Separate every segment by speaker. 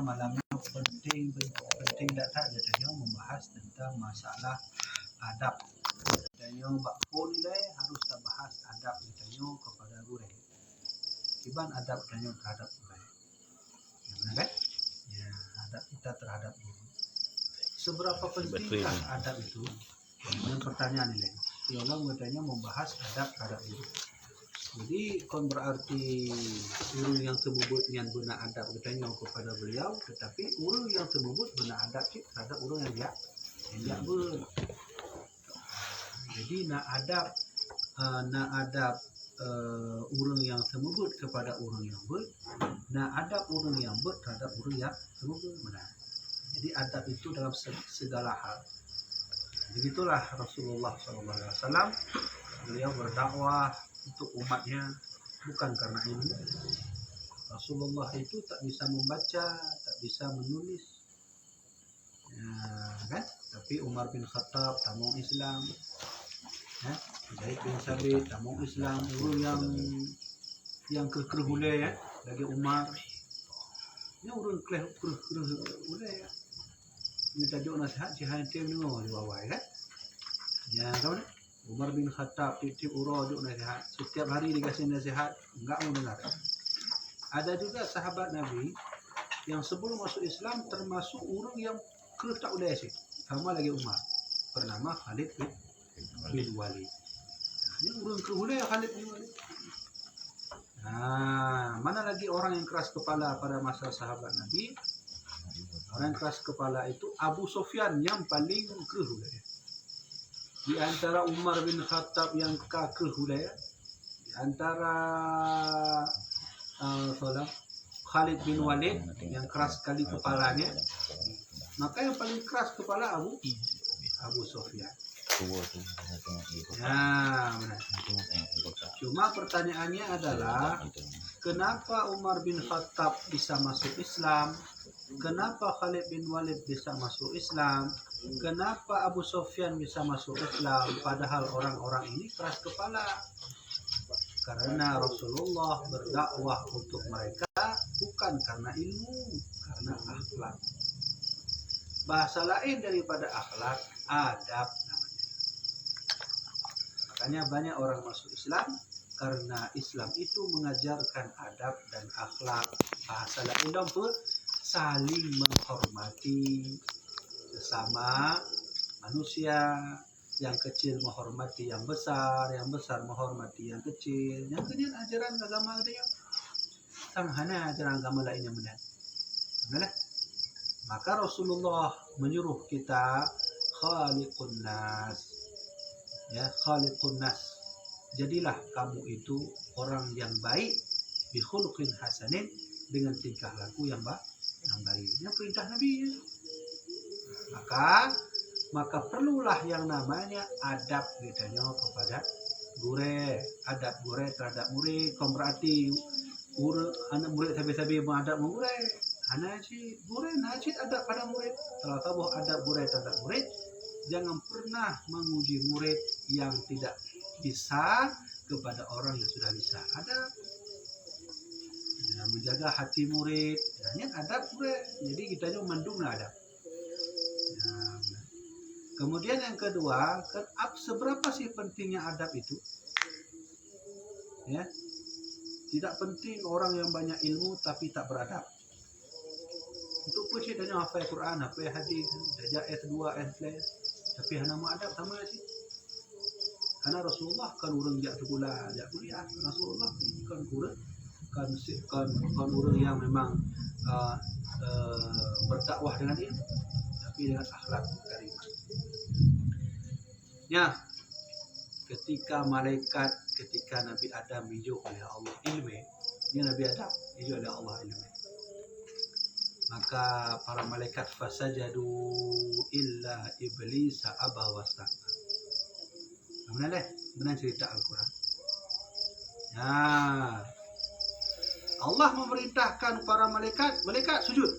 Speaker 1: malamnya penting tak katanya membahas tentang masalah adab. Katanya bakul nilai harus kita bahas adab katanya kepada guru. Kiban adab katanya terhadap guru. Ya, benar kan? Ya, adab kita terhadap guru. Seberapa pentingkah adab itu? Yang pertanyaan ini. Teolog katanya membahas adab terhadap guru. Jadi kon berarti urang yang semubut yang benar adab katanya kepada beliau, tetapi urang yang semubut benar adab terhadap urang yang dia ber. Jadi nak adab urang yang semubut kepada urang yang ber, nak adab urang yang ber terhadap urang yang semubut benar. Jadi adab itu dalam segala hal. Begitulah Rasulullah SAW, beliau berdakwah untuk umatnya bukan karena ilmu. Rasulullah itu tak bisa membaca, tak bisa menulis, ya, kan? Tapi Umar bin Khattab tamong Islam, ya. Zaid bin Sabit tamong Islam, urang yang kerhule ya, lagi Umar. Ini urang kerhule ya. Ini tajuk nasihat sihan tim dengar di bawah kan? Ya, tahu tak? Umar bin Khattab titip urajuk nasihat. Setiap hari dikasih nasihat, enggak mau dengar. Ada juga sahabat Nabi yang sebelum masuk Islam termasuk orang yang kerus tak boleh sih. Sama lagi Umar. Bernama Khalid bin Walid. Ini orang kerhulai Khalid bin Walid. Nah, mana lagi orang yang keras kepala pada masa sahabat Nabi? Orang yang keras kepala itu Abu Sufyan yang paling kerhulai. Di antara Umar bin Khattab yang kerhulai, di antara Khalid bin Walid yang keras sekali kepalanya, maka yang paling keras kepala Abu Sufyan. Nah, benar. Cuma pertanyaannya adalah kenapa Umar bin Khattab bisa masuk Islam? Kenapa Khalid bin Walid bisa masuk Islam? Kenapa Abu Sufyan bisa masuk Islam? Padahal orang-orang ini keras kepala. Karena Rasulullah berdakwah untuk mereka bukan karena ilmu, karena akhlak. Bahasa lain daripada akhlak, adab namanya. Makanya banyak orang masuk Islam karena Islam itu mengajarkan adab dan akhlak. Bahasa lain dong saling menghormati sesama manusia, yang kecil menghormati yang besar menghormati yang kecil. Yang kecil ajaran agama katanya tanghana ajaran agama lain yang benar. Benar? Maka Rasulullah menyuruh kita khaliqun nas. Ya, khaliqun nas. Jadilah kamu itu orang yang baik bi khuluqin hasanin, dengan tingkah laku yang baik. Ini perintah Nabi. Maka perlulah yang namanya adab katanya kepada guru. Adab guru terhadap murid. Kau berarti anak murid sabi-sabi mengadab guru. Anak si guru najid adab pada murid. Kalau tahu adab guru terhadap murid, jangan pernah menguji murid yang tidak bisa kepada orang yang sudah bisa. Adab. Menjaga hati murid, hanya adab guru. Jadi kita mendunglah adab. Nah, kemudian yang kedua, seberapa sih pentingnya adab itu? Ya, tidak penting orang yang banyak ilmu tapi tak beradab. Untuk apa sih tanya hafal Quran, hafal hadis, saja ayat 2 ayat 3, tapi hanya mau adab sama sih. Karena Rasulullah kan orang jak kuliah, Rasulullah kan kurang. Kan orang yang memang berdakwah dengan ilmu, tapi dengan akhlak karimah. Ya, ketika Nabi Adam diuji oleh Allah ilmu, ini Nabi Adam diuji oleh Allah ilmu. Maka para malaikat fasajadu illa iblis aba wastakbar. Benar cerita Al-Quran. Ya, Allah memerintahkan para malaikat sujud.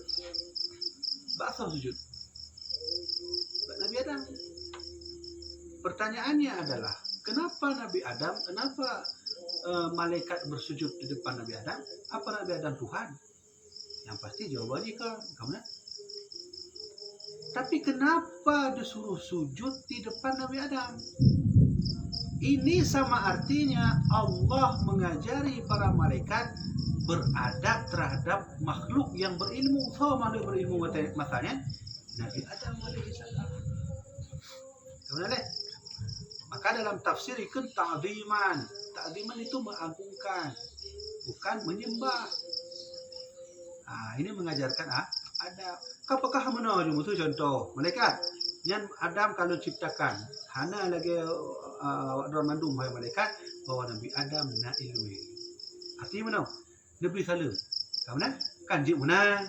Speaker 1: Bakso sujud. Nabi Adam. Pertanyaannya adalah, kenapa Nabi Adam, kenapa malaikat bersujud di depan Nabi Adam? Apa Nabi Adam Tuhan? Yang pasti jawabannya kan, kamu. Tapi kenapa disuruh sujud di depan Nabi Adam? Ini sama artinya Allah mengajari para malaikat beradab terhadap makhluk yang berilmu. So, makhluk berilmu makanya Nabi Adam alaihissalam. Kemudian, maka dalam tafsir itu ta'ziman. Ta'ziman itu mengagungkan, bukan menyembah. Ini mengajarkan adab. Apakah mana itu contoh malaikat yang Adam kalau ciptakan hana lagi dalam mandum hai malaikat bahwa Nabi Adam na ilmu. Artinya mana? Nabi salam. Kamu kan jik mana?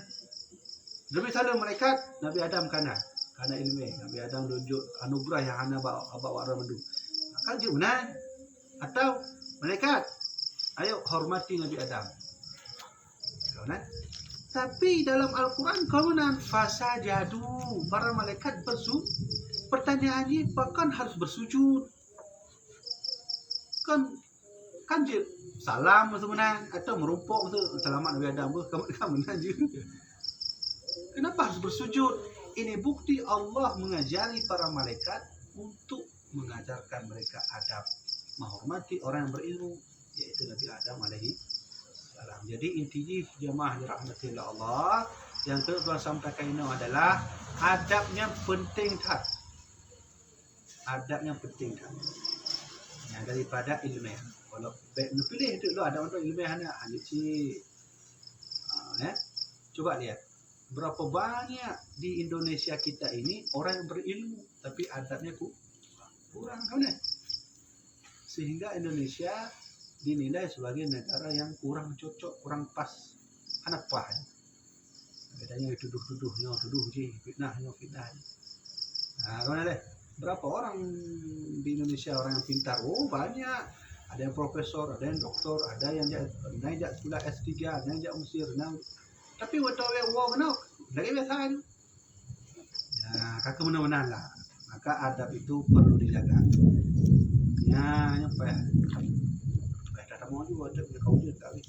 Speaker 1: Nabi salam malaikat Nabi Adam kana ilmu. Nabi Adam tunjuk anugerah yang hana bawa dalam mandum. Kan jik mana? Atau malaikat ayo hormati Nabi Adam. Kamu. Tapi dalam Al-Quran kemudian fasajadu, para malaikat bersujud. Pertanyaannya bahkan harus bersujud. Kan je salam sebenarnya atau merumpuk tu selamat Nabi Adam kamu je. Kenapa harus bersujud? Ini bukti Allah mengajari para malaikat untuk mengajarkan mereka adab, menghormati orang yang berilmu, yaitu Nabi Adam alaihi. Jadi intinya jemaah dirahmati Allah, yang kedua sampaikan ini adalah adabnya penting tak? Adabnya penting tak? Ya, daripada ilmu. Kalau pilih itu ada untuk ilmu hanya cik. Coba lihat berapa banyak di Indonesia kita ini orang yang berilmu tapi adabnya kurang kan? Sehingga Indonesia dinilai sebagai negara yang kurang cocok, kurang pas. Kenapa? Bedanya tuduh-tuduhnya, tuduh je, fitnahnya. Kemana deh? Berapa orang di Indonesia orang yang pintar? Oh banyak. Ada yang profesor, ada yang doktor, ada yang naik sekolah S3, naik Mesir, tapi waktu wow kenal, lagi biasa aja. Kakak menang lah. Maka adab itu perlu dijaga. Apa ya? Mau juga ada punya kau juga kali.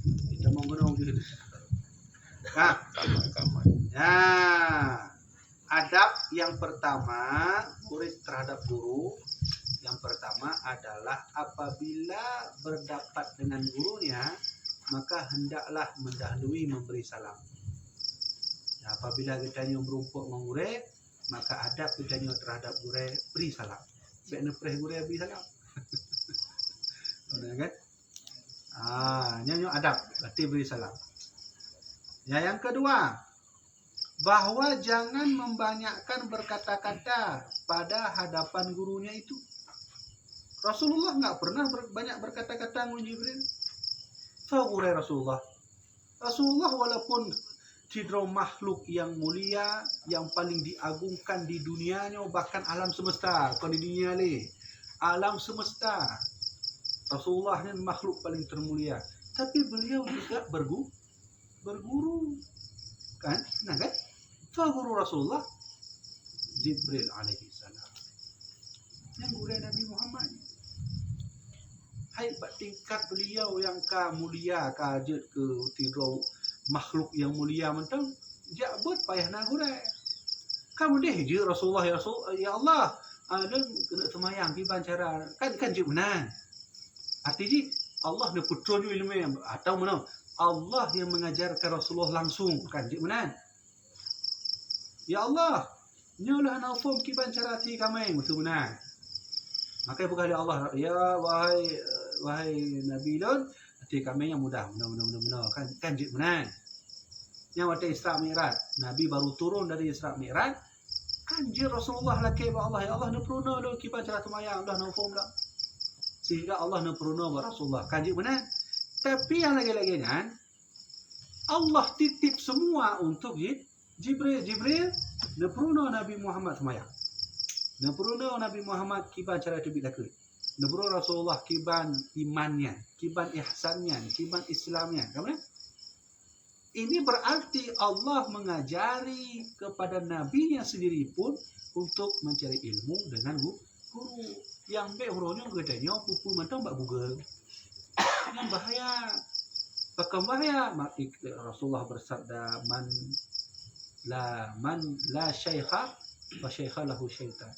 Speaker 1: Kita mau menang juga. Adab yang pertama murid terhadap guru. Yang pertama adalah apabila berdapat dengan gurunya, maka hendaklah mendahului memberi salam. Apabila kita merumpuk mengurai, maka adab kita terhadap guru beri salam. Baik nepres guru beri salam. Kan? Nyanyi adab, berarti beri salam. Yang kedua, bahwa jangan membanyakkan berkata-kata pada hadapan gurunya itu. Rasulullah nggak pernah banyak berkata-kata dengan Jibril. Guru Rasulullah. Rasulullah walaupun cidra makhluk yang mulia, yang paling diagungkan di dunianya, bahkan alam semesta, bukan di dunia ni, alam semesta. Rasulullah ini makhluk paling termulia, tapi beliau juga berguru, kan? Kan? Guru Rasulullah Jibril alaihissalam, yang guru Nabi Muhammad. Hai tingkat beliau yang mulia, kajut ke tidur makhluk yang mulia mentang, jabut payah nak guru. Kamu deh je Rasulullah ya Allah, ada kena semayang di bancara, kan je menang. Artinya Allah ni putranya ilmu atau mana? Allah yang mengajarkan Rasulullah langsung kan je mana? Ya Allah, nyolah naufum ki bancarati kami mutu mana? Maka bukan Allah ya wahai Nabi Lun, hati kami yang mudah kan je mana? Yang waktu Isra Mi'raj, Nabi baru turun dari Isra Mi'raj, kan je Rasulullah laki Allah ya Allah ni peruna lo ki bancarati mayang dah naufum dah. Sehingga Allah nempurna Rasulullah. Kaji benar. Tapi yang lagi-lagi kan, Allah titip semua untuk Jibril nempurna Nabi Muhammad semayang. Nempurna Nabi Muhammad kiban cara itu bila ke. Nempurna Rasulullah kiban imannya, kiban ihsannya, kiban Islamnya. Kamu? Ini berarti Allah mengajari kepada Nabi-Nya sendiri pun untuk mencari ilmu dengan guru. Yang baik gurunya katanya pupu mentang bak Google. Yang bahaya. Fakambaya Rasulullah bersabda man la syaikha fa syaikha lahu syaitan.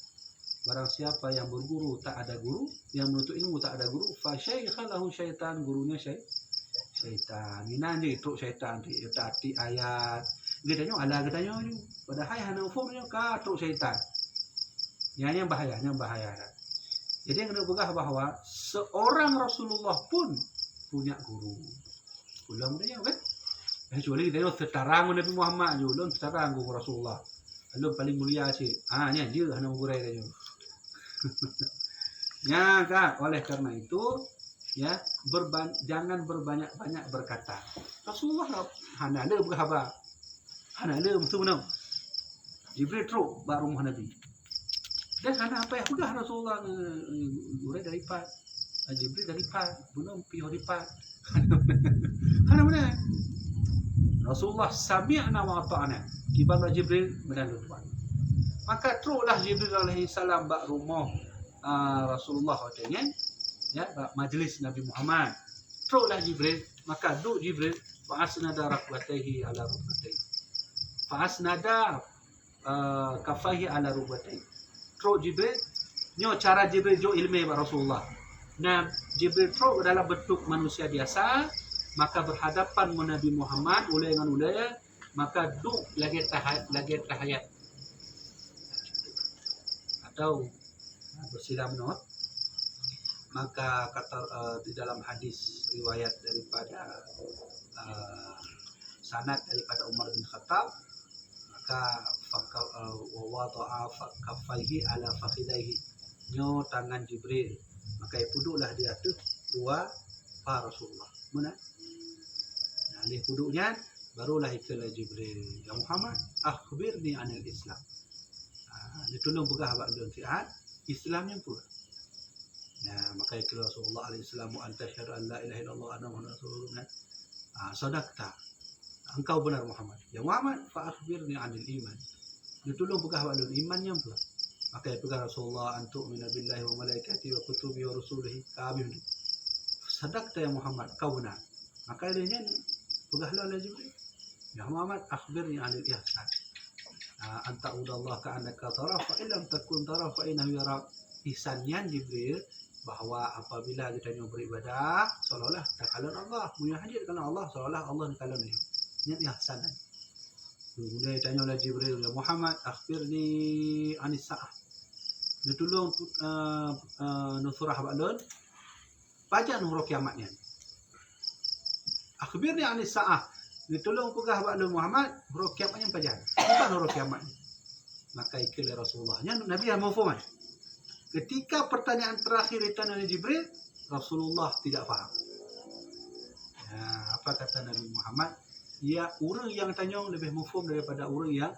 Speaker 1: Barang siapa yang berguru tak ada guru, yang menuntut ilmu tak ada guru, fa syaikha lahu syaitan, gurunya syaitan. Ina je truk syaitan dia tak arti ayat. Dia tanya ala dia tanya je. Padahal hana ufumnya ka truk syaitan. Yang bahaya. Jadi yang kena pegang bahawa seorang Rasulullah pun punya guru. Ulang dia kan? Kecuali kita setarang Nabi Muhammad je, belum setarang guru Rasulullah. Belum paling mulia sih. Nya dia hana gurai dia. Ya kan, oleh karena itu ya jangan berbanyak-banyak berkata. Rasulullah hana ada berkhabar. Hana ada mesti benar. Jibril teruk bak rumah Nabi. Dan hana apa yang sudah Rasulullah gurai daripada Jibril daripada benar piho daripada. Hana benar. Rasulullah sami'na wa ata'na. Kibara Jibril menang tuan. Maka teruklah Jibril alaihi salam bak rumah Rasulullah katanya ya bak majlis Nabi Muhammad. Teruklah Jibril, maka duk Jibril fa'asnada rakbatayhi ala rukbatayhi. Fa'asnada kafaihi ala rukbatayhi. Teruk Jibril, nyo cara Jibril jo ilmu bak Rasulullah. Nah, Jibril teruk dalam bentuk manusia biasa, maka berhadapan dengan Nabi Muhammad ulai dengan ulai, maka duk lagi tahayat atau bersilam not. Maka kata di dalam hadis riwayat daripada sanad daripada Umar bin Khattab, maka wada'a kaffaihi ala fakhidaihi, nyo tangan Jibril, maka duduklah di atas dua paha Rasulullah. Mana? Nah, dia duduknya barulah ikalah Jibril. Ya Muhammad, akhbirni anil Islam. Dia tolong pegah abad dunia Islam yang pula. Ya, maka ikalah Rasulullah alaihi salam anta syahadu an la ilaha illallah anna muhammadar rasulullah. Sadaqta. Engkau benar Muhammad. Ya Muhammad, fa akhbirni anil iman. Dia tolong pegah abad dunia iman yang pula. Maka pegah Rasulullah antu min billahi wa malaikatihi wa kutubihi wa rusulihi kami. Sadaqta ya Muhammad, kau benar. Maka dia pegahlah oleh Jibril. Ya Muhammad, akhbirni anil ihsan. Anta udallah ka'annaka tarah fa illam takun tarah fa innahu yarak. Ihsannya Jibril bahawa apabila kita beribadah seolah-olah tak kalon Allah, punya hadir kerana Allah seolah Allah nak kalon dia. Ini ihsan. Kemudian tanya oleh Jibril, ya Muhammad, akhbirni anis sa'ah. Dia tolong surah Ba'lun baca huruf kiamatnya. Akhbirni anis sa'ah. Dia tolong pegah Ba'lun Muhammad huruf kiamatnya baca. Bukan huruf kiamatnya. Maka ikilah Rasulullah. Nabi yang mafhum. Ketika pertanyaan terakhir ditanya oleh Jibril, Rasulullah tidak faham. Ya, apa kata Nabi Muhammad? Ya, orang yang tanya lebih mafhum daripada orang yang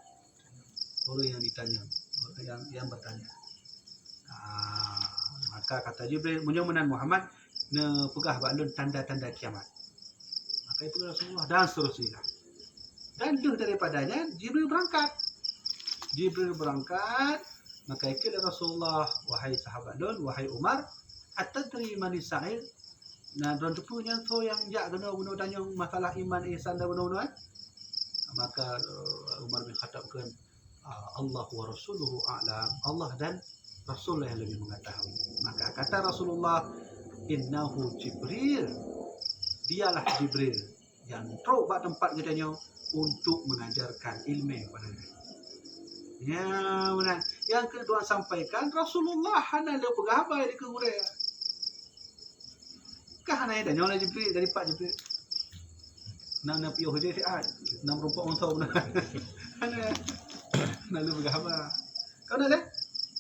Speaker 1: ditanya, orang yang bertanya. Maka kata Jibril, menyomanan Muhammad, ne pegah Ba'lun tanda-tanda kiamat. Maka itu Rasulullah dan seterusnya. Dan daripadanya Jibril berangkat. Maka ikilah Rasulullah, wahai sahabat Lun, wahai Umar, atadri man sa'il. Nah, dan punya tu yang jak kena bunuh tanya masalah iman ihsan dan bunuh maka Umar bin Khattab kan Allah wa rasuluhu a'lam. Allah dan Rasul yang lebih mengetahui. Maka kata Rasulullah, innahu Jibril. Dialah Jibril yang teruk kat tempat katanya untuk mengajarkan ilmu kepada Nabi. Ya, benar. Yang kedua sampaikan Rasulullah hana le pegabai di kegurai. Kah hana ada nyola Jibril dari Pak Jibril. Nak piyo dia siat. Nak rupa orang tahu benar. Hana le pegabai. Kau nak le?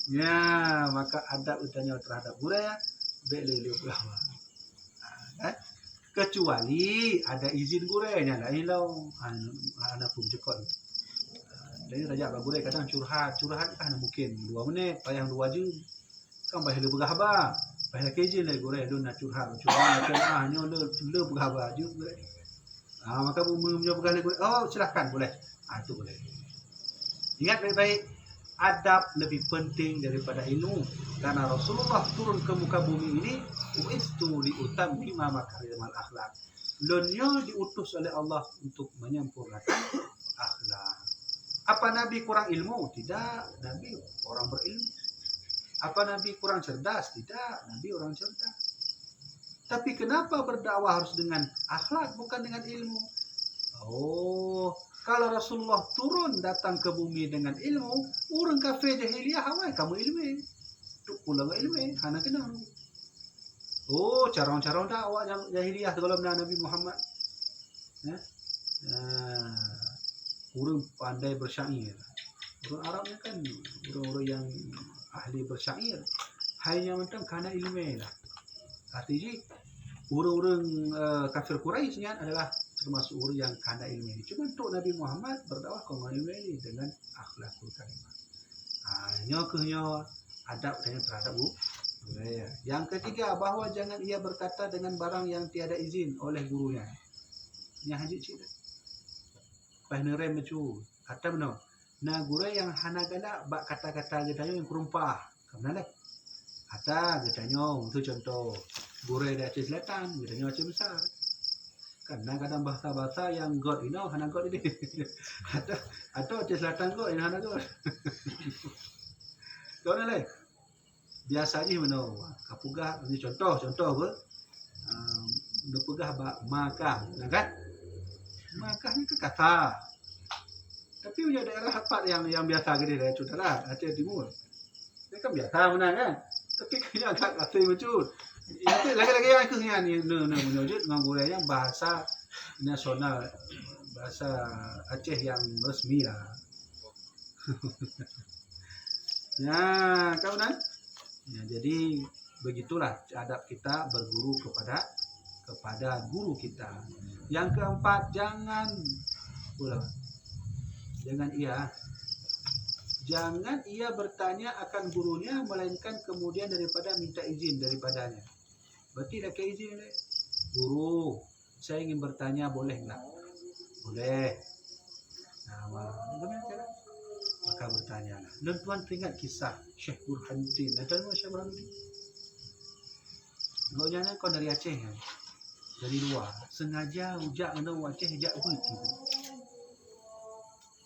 Speaker 1: Ya, maka adab utanya terhadap gurai bele pegabai. Kecuali ada izin gurainya lah. Ilau anak pun cekon. Jadi raja bagurai kadang curhat kan mungkin 2 minit, payah 2 jam. Kan payah le bergahabar. Payah kejin le gurai lu nak curhat kan nyo le bergahabar je gurai. Maka punya bergahabar gurai. Oh, silakan boleh. Itu boleh. Ingat baik-baik, adab lebih penting daripada ilmu. Karena Rasulullah turun ke muka bumi ini uistu li utammima makarimal akhlak. Lunnya diutus oleh Allah untuk menyempurnakan akhlak. Apa Nabi kurang ilmu? Tidak, Nabi orang berilmu. Apa Nabi kurang cerdas? Tidak, Nabi orang cerdas. Tapi kenapa berdakwah harus dengan akhlak bukan dengan ilmu? Oh, kalau Rasulullah turun datang ke bumi dengan ilmu, orang kafir jahiliyah awal kamu ilmu. Tuk pula ilmu, hana kenal. Oh, carong-carong dakwah jahiliyah kalau Nabi Muhammad. Ya? Orang pandai bersyair. Orang Arab ni kan orang-orang yang ahli bersyair. Hanya mentang kerana ilmu lah. Artinya orang-orang kafir Quraisy ni adalah termasuk orang yang kerana ilmu. Cuma untuk Nabi Muhammad berdakwah dengan ilmu ini dengan akhlakul karimah. Hanya adab terhadap budaya. Yang ketiga, bahawa jangan ia berkata dengan barang yang tiada izin oleh gurunya. Ini haji cik dah. Pahnerem macam kata benar. Nah guru yang hana gana bak kata-kata getanyo yang kerumpah. Kemana leh? Kata getanyo itu contoh. Guru dari Aceh Selatan, getanyo Aceh Besar. Karena kadang bahasa-bahasa yang God hana God ini. Atau Aceh Selatan God yang hana God. Kau nak leh? Biasa je mana? Kapugah ni contoh apa? Depegah bak makah, kan? Makah ni ke kata. Tapi punya daerah tempat yang biasa gede dah saudara Aceh Timur. Ini kan biasa mana kan? Tapi kayaknya agak kasih macam. Itu lagi-lagi yang ikutnya ni menunjuk dengan budaya bahasa nasional, bahasa Aceh yang resmi lah. Ya, kawan. Ya, jadi begitulah adab kita berguru kepada guru kita. Yang keempat, jangan ia bertanya akan gurunya melainkan kemudian daripada minta izin daripadanya. Berarti dah ke izin ni. Guru, saya ingin bertanya boleh enggak? Boleh. Nah, maka bertanyalah. Dan tuan teringat kisah Syekh Burhanuddin. Ada nama Syekh Burhanuddin? Kau jangan kau dari Aceh kan? Dari luar. Sengaja ujak kena Aceh ujak begitu.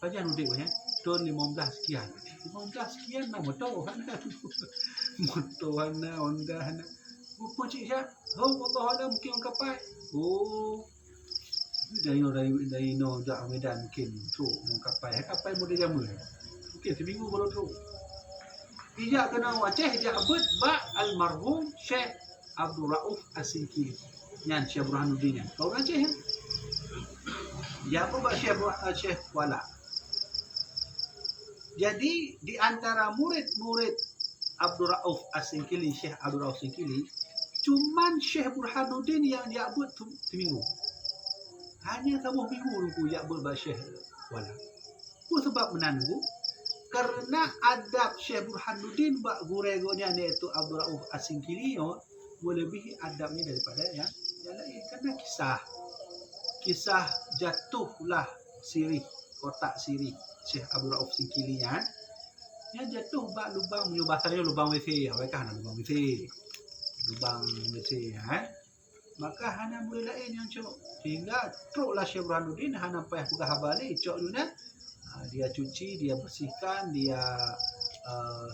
Speaker 1: Pajan udik banyak. Tahun 15 sekian. 15 sekian nak motor hana. Motor hana, Honda hana. Apa cik Syah? Oh Allah hana mungkin orang kapal. Oh. Dari no ujak Medan mungkin truk orang kapal. Kapal model jama. Mungkin seminggu baru truk. Ijak kena Aceh ijak abad ba almarhum Syekh Abdul Rauf As-Singkili. Nyan Syekh Burhanuddin. Kau Aceh ya? Ya apa ba Syekh Kuala. Jadi di antara murid-murid Abdul Rauf As-Singkili, Syekh Abdul Rauf As-Singkili, cuman Syekh Burhanuddin yang diabut seminggu. Hanya kamu minggu nunggu diabut ba Syekh Kuala. Apa sebab menanggu? Karena adab Syekh Burhanuddin bak gure-gonya iaitu Abdul Rauf As-Singkili melebihi adabnya daripada yang lain. Karena kisah jatuhlah sirih, kotak sirih Syekh Abdul Rauf As-Singkili yang jatuh bak lubang, bahasanya lubang WC. Mereka hana lubang WC. Lubang WC maka hana boleh lain yang cok. Sehingga truklah Syekh Burhanuddin hana payah pegah balik cok dunia. Dia cuci, dia bersihkan, dia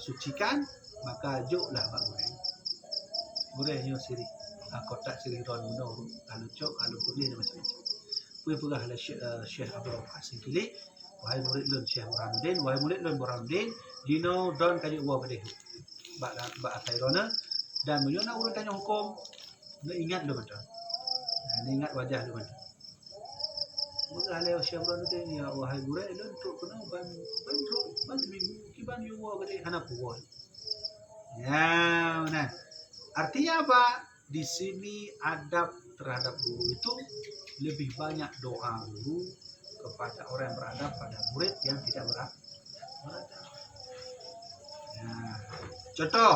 Speaker 1: sucikan, maka joklah bak gurehnya sirih. Kotak sirih ron menor, kalau cok, kalau boleh dan macam-macam. Punya pegahlah Syekh Abdul Rauf As-Singkili. Wahai murid lun Syekh Burhanuddin, wahai murid lun Burhanuddin, dino don kaji uang pada bak atairona dan menyona urut tanya hukum, nak ingat lu betul. Nak ingat wajah lu betul. Mula leo Syekh Burhanuddin ya wahai murid lun untuk kena ban seminggu kiban you uang pada hana puan. Ya, nah. Artinya apa? Di sini adab terhadap guru itu lebih banyak doa guru kepada orang yang beradab pada murid yang tidak beradab. Nah, contoh,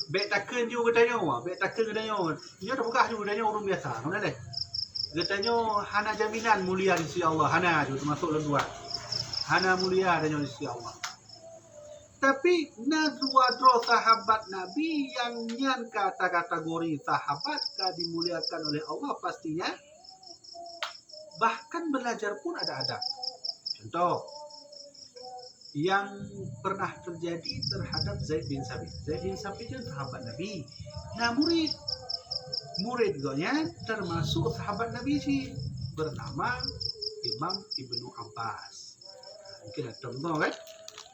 Speaker 1: bek taken juga katanya, bek taken katanya, dia dah buka juga katanya orang biasa, mana deh? Katanya hana jaminan mulia di sisi Allah, hana itu termasuk lenduat, hana mulia katanya di sisi Allah. Tapi dua sahabat Nabi yang nyan kata kategori sahabat dimuliakan oleh Allah pastinya Bahkan belajar pun ada adab. Contoh yang pernah terjadi terhadap Zaid bin Sabit. Zaid bin Sabit itu sahabat Nabi. Nah, murid gonya termasuk sahabat Nabi sih, bernama Imam Ibnu Abbas. Mungkin ada dengar kan?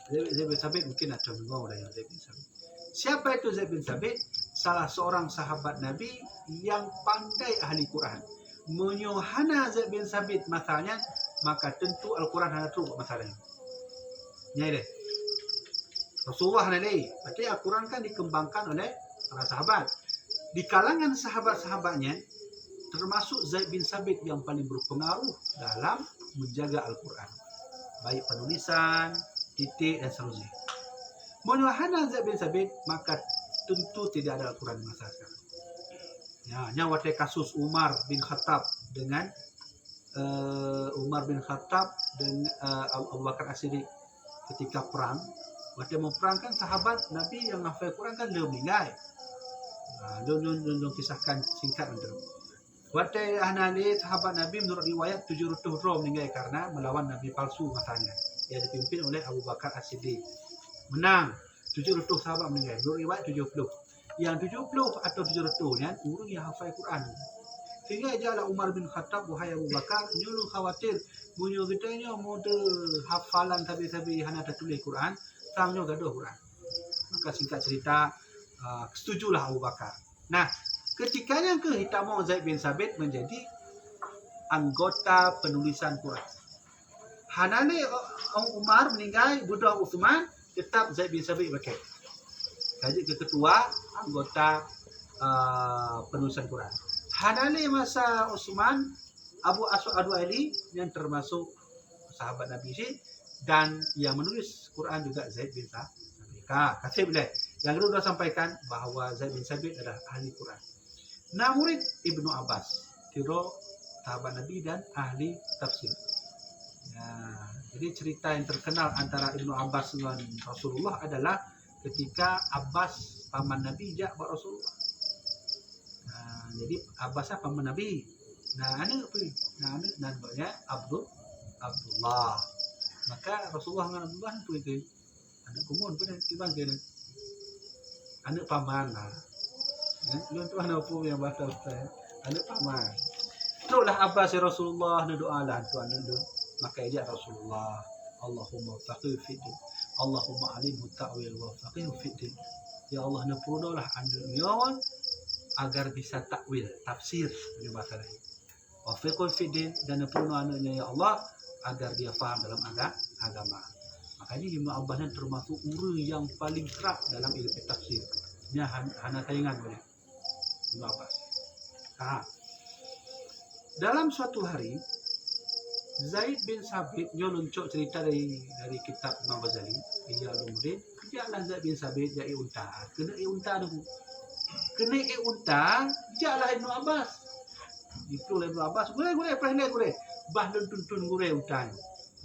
Speaker 1: Zaid bin Sabit mungkin ada dengar dari Zaid bin Sabit. Siapa itu Zaid bin Sabit? Salah seorang sahabat Nabi yang pandai ahli Quran. Menyohana Zaid bin Sabit masalahnya, maka tentu Al-Quran hanya teruk masalahnya. Ini deh. Rasulullah nanti. Berarti Al-Quran kan dikembangkan oleh para sahabat. Di kalangan sahabat-sahabatnya, termasuk Zaid bin Sabit yang paling berpengaruh dalam menjaga Al-Quran. Baik penulisan, titik dan seterusnya. Menyohana Zaid bin Sabit, maka tentu tidak ada Al-Quran di masa sekarang. Ya, nyawate kasus Umar bin Khattab dengan Abu Bakar As-Siddiq ketika perang. Waktu mau perang kan sahabat Nabi yang hafal Quran kan dia meninggal. Dia kisahkan singkat untuk. Waktu Hanali sahabat Nabi menurut riwayat 700 orang meninggal karena melawan Nabi palsu masanya. Yang dipimpin oleh Abu Bakar As-Siddiq. Menang. 700 sahabat meninggal. Menurut riwayat 70. Yang 70 atau 700-nya orang yang hafal Quran. Sehingga jalan Umar bin Khattab, wahai Abu Bakar, nyuluh khawatir bunyo kitanya mode hafalan tabi-tabi hana tertulis Quran, sangnya gaduh Quran. Maka singkat cerita, setujulah Abu Bakar. Nah, ketika yang kehitamu Zaid bin Sabit menjadi anggota penulisan Quran. Hanane Umar meninggal, budak Uthman, tetap Zaid bin Sabit pakai. Jadi ketua anggota penulisan Quran. Hanane masa Utsman, Abu Aswad Ad-Du'ali yang termasuk sahabat Nabi sih, dan yang menulis Quran juga Zaid bin Sabit. Kasih boleh. Yang kedua sampaikan bahawa Zaid bin Sabit adalah ahli Quran. Nah, murid Ibnu Abbas, kira sahabat Nabi dan ahli tafsir. Nah, jadi cerita yang terkenal antara Ibnu Abbas dengan Rasulullah adalah ketika Abbas paman Nabi jak buat Rasulullah. Jadi Abbasnya paman Nabi. Nah, anak apa? Nah, anak namanya Abdullah. Maka Rasulullah dengan Abdullah itu anak kumun pun tiba ke anak paman lah. Lu tu anak apa yang bahasa Ustaz? Anak paman. Itulah Abbas Rasulullah doalah tu anak tu. Maka dia Rasulullah, Allahumma faqih fi din. Allahumma alimhu ta'wil wa faqih fi din. Ya Allah, napudolah anak agar bisa takwil, tafsir di bahasa lain. Wafiqul fiddin, dan penuh anaknya ya Allah agar dia faham dalam agama. Makanya Ibnu Abbas termasuk orang yang paling kerap dalam ilmu tafsir. Ini hanya saingan boleh Ibnu Abbas. Dalam suatu hari Zaid bin Sabit nyoluncuk cerita dari kitab Imam Ghazali, Ihya Ulumuddin. Kejalan Zaid bin Sabit jadi unta. Kena unta dulu. Kena unta, jalah Ibnu Abbas. Itu Ibnu Abbas, gure pernah gure. Bah lun tuntun gure unta.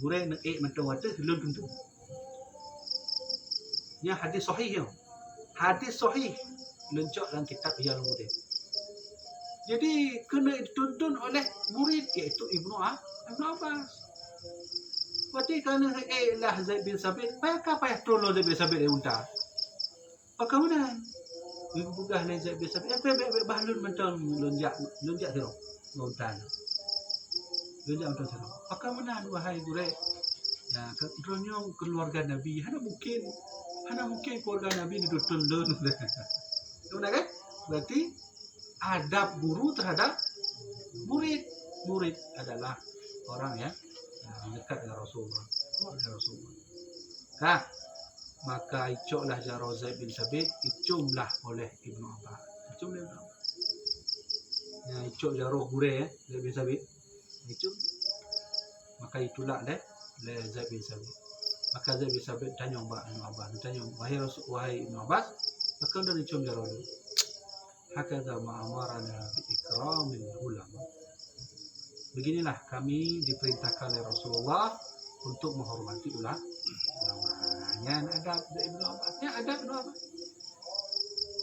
Speaker 1: Gure nak mentong wate lun tuntun. Ini hadis sahih. Hadis sahih lencok dalam kitab Ihya Ulumuddin. Jadi kena dituntun oleh murid iaitu Ibnu Abbas. Berarti kerana lah Zaid bin Sabit, payah tolong Zaid bin Sabit unta. Bagaimana? Ibu bugah ni Zaid bin Sabit. Bahlun mentang lonjak terong. Lontan. Lonjak mentang terong. Bagaimana wahai gure? Ya, keronyo keluarga Nabi. Hana mungkin keluarga Nabi didutun lun. Benar kan? Berarti adab guru terhadap murid. Murid adalah orang yang dekat dengan Rasulullah. Nah, maka icoklah jaro Zaid bin Sabit, icumlah oleh Ibnu Abbas. Ya, icok jaro gure Zaid bin Sabit. Icum. Maka itulah le Zaid bin Sabit. Maka Zaid bin Sabit tanya Ibnu Abbas, tanya wahai Ibnu Abbas, maka dah icum jaro ni. Hakadha ma'amarana bi ikramil ulama. Beginilah kami diperintahkan oleh Rasulullah untuk menghormati ulama. Yang adab Ibnu Abbas. Yang adab Ibnu Abbas.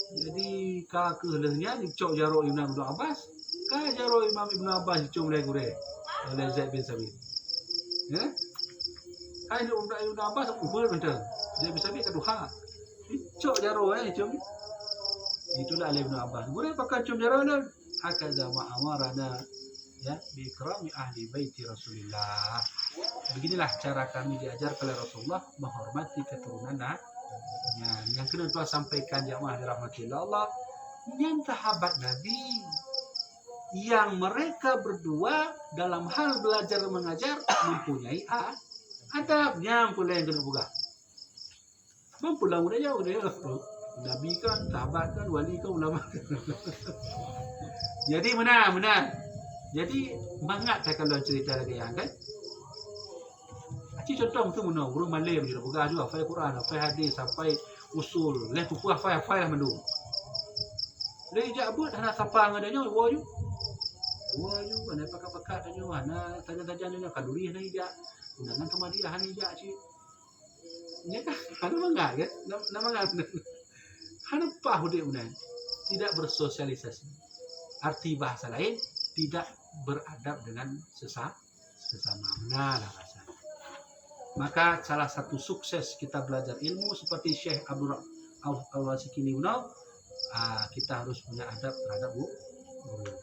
Speaker 1: Jadi ka kehlehnya dicok jaro Imam Ibnu Abbas, ka jaro Imam Ibnu Abbas dicok oleh gure. oleh Zaid bin Sabit. Ya? Hai Ibn Abbas ubah betul. Zaid bin Sabit kaduha. Cok jaro cium. Itulah Ali bin Abbas. Gure pakai cium jaro dan hakaza ma amarana ya bi ikrami ahli baiti Rasulillah. Beginilah cara kami diajar oleh Rasulullah menghormati keturunannya. Yang kena tuan sampaikan jamaah dirahmati Allah, yang sahabat Nabi yang mereka berdua dalam hal belajar mengajar mempunyai adabnya pula yang kena buka. Mempulang udah jauh dia. Nabi kan, sahabat kan, wali kan, ulama kan. Jadi benar. Jadi bangat saya kalau cerita lagi yang kan. Contoh tu mana guru Malay macam buka juga hafal Quran, hafal hadis sampai usul, leh tu hafal lah mendu. Dia ijak buat hana sapa ngadanya waju. Waju ana pakak-pakak tanya hana tanya-tanya nya kaduri hana ijak. Undangan kemari lah hana ijak ci. Nya kan hana mangga kan? Nama mangga. Hana pah dia unan. Tidak bersosialisasi. Arti bahasa lain tidak beradab dengan sesama. Nah, lah bahasa. Maka salah satu sukses kita belajar ilmu seperti Syekh Abdul Al-Wasikini Unau, kita harus punya adab terhadap guru.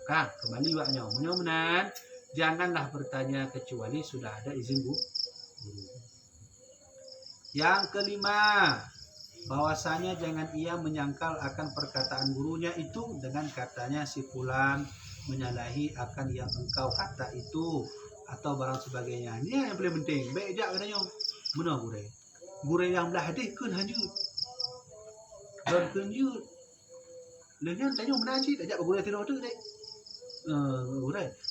Speaker 1: Kan, kembali waknya. Mudah-mudahan janganlah bertanya kecuali sudah ada izin guru. Yang kelima, bahwasanya jangan ia menyangkal akan perkataan gurunya itu dengan katanya si fulan menyalahi akan yang engkau kata itu atau barang sebagainya. Ini yang paling penting. Baik jak katanya. Benar gure. Gure yang belah hadis kun hajud. Dan kunjut. Lengan tanya benar cik tak jak gure tidur tu dek.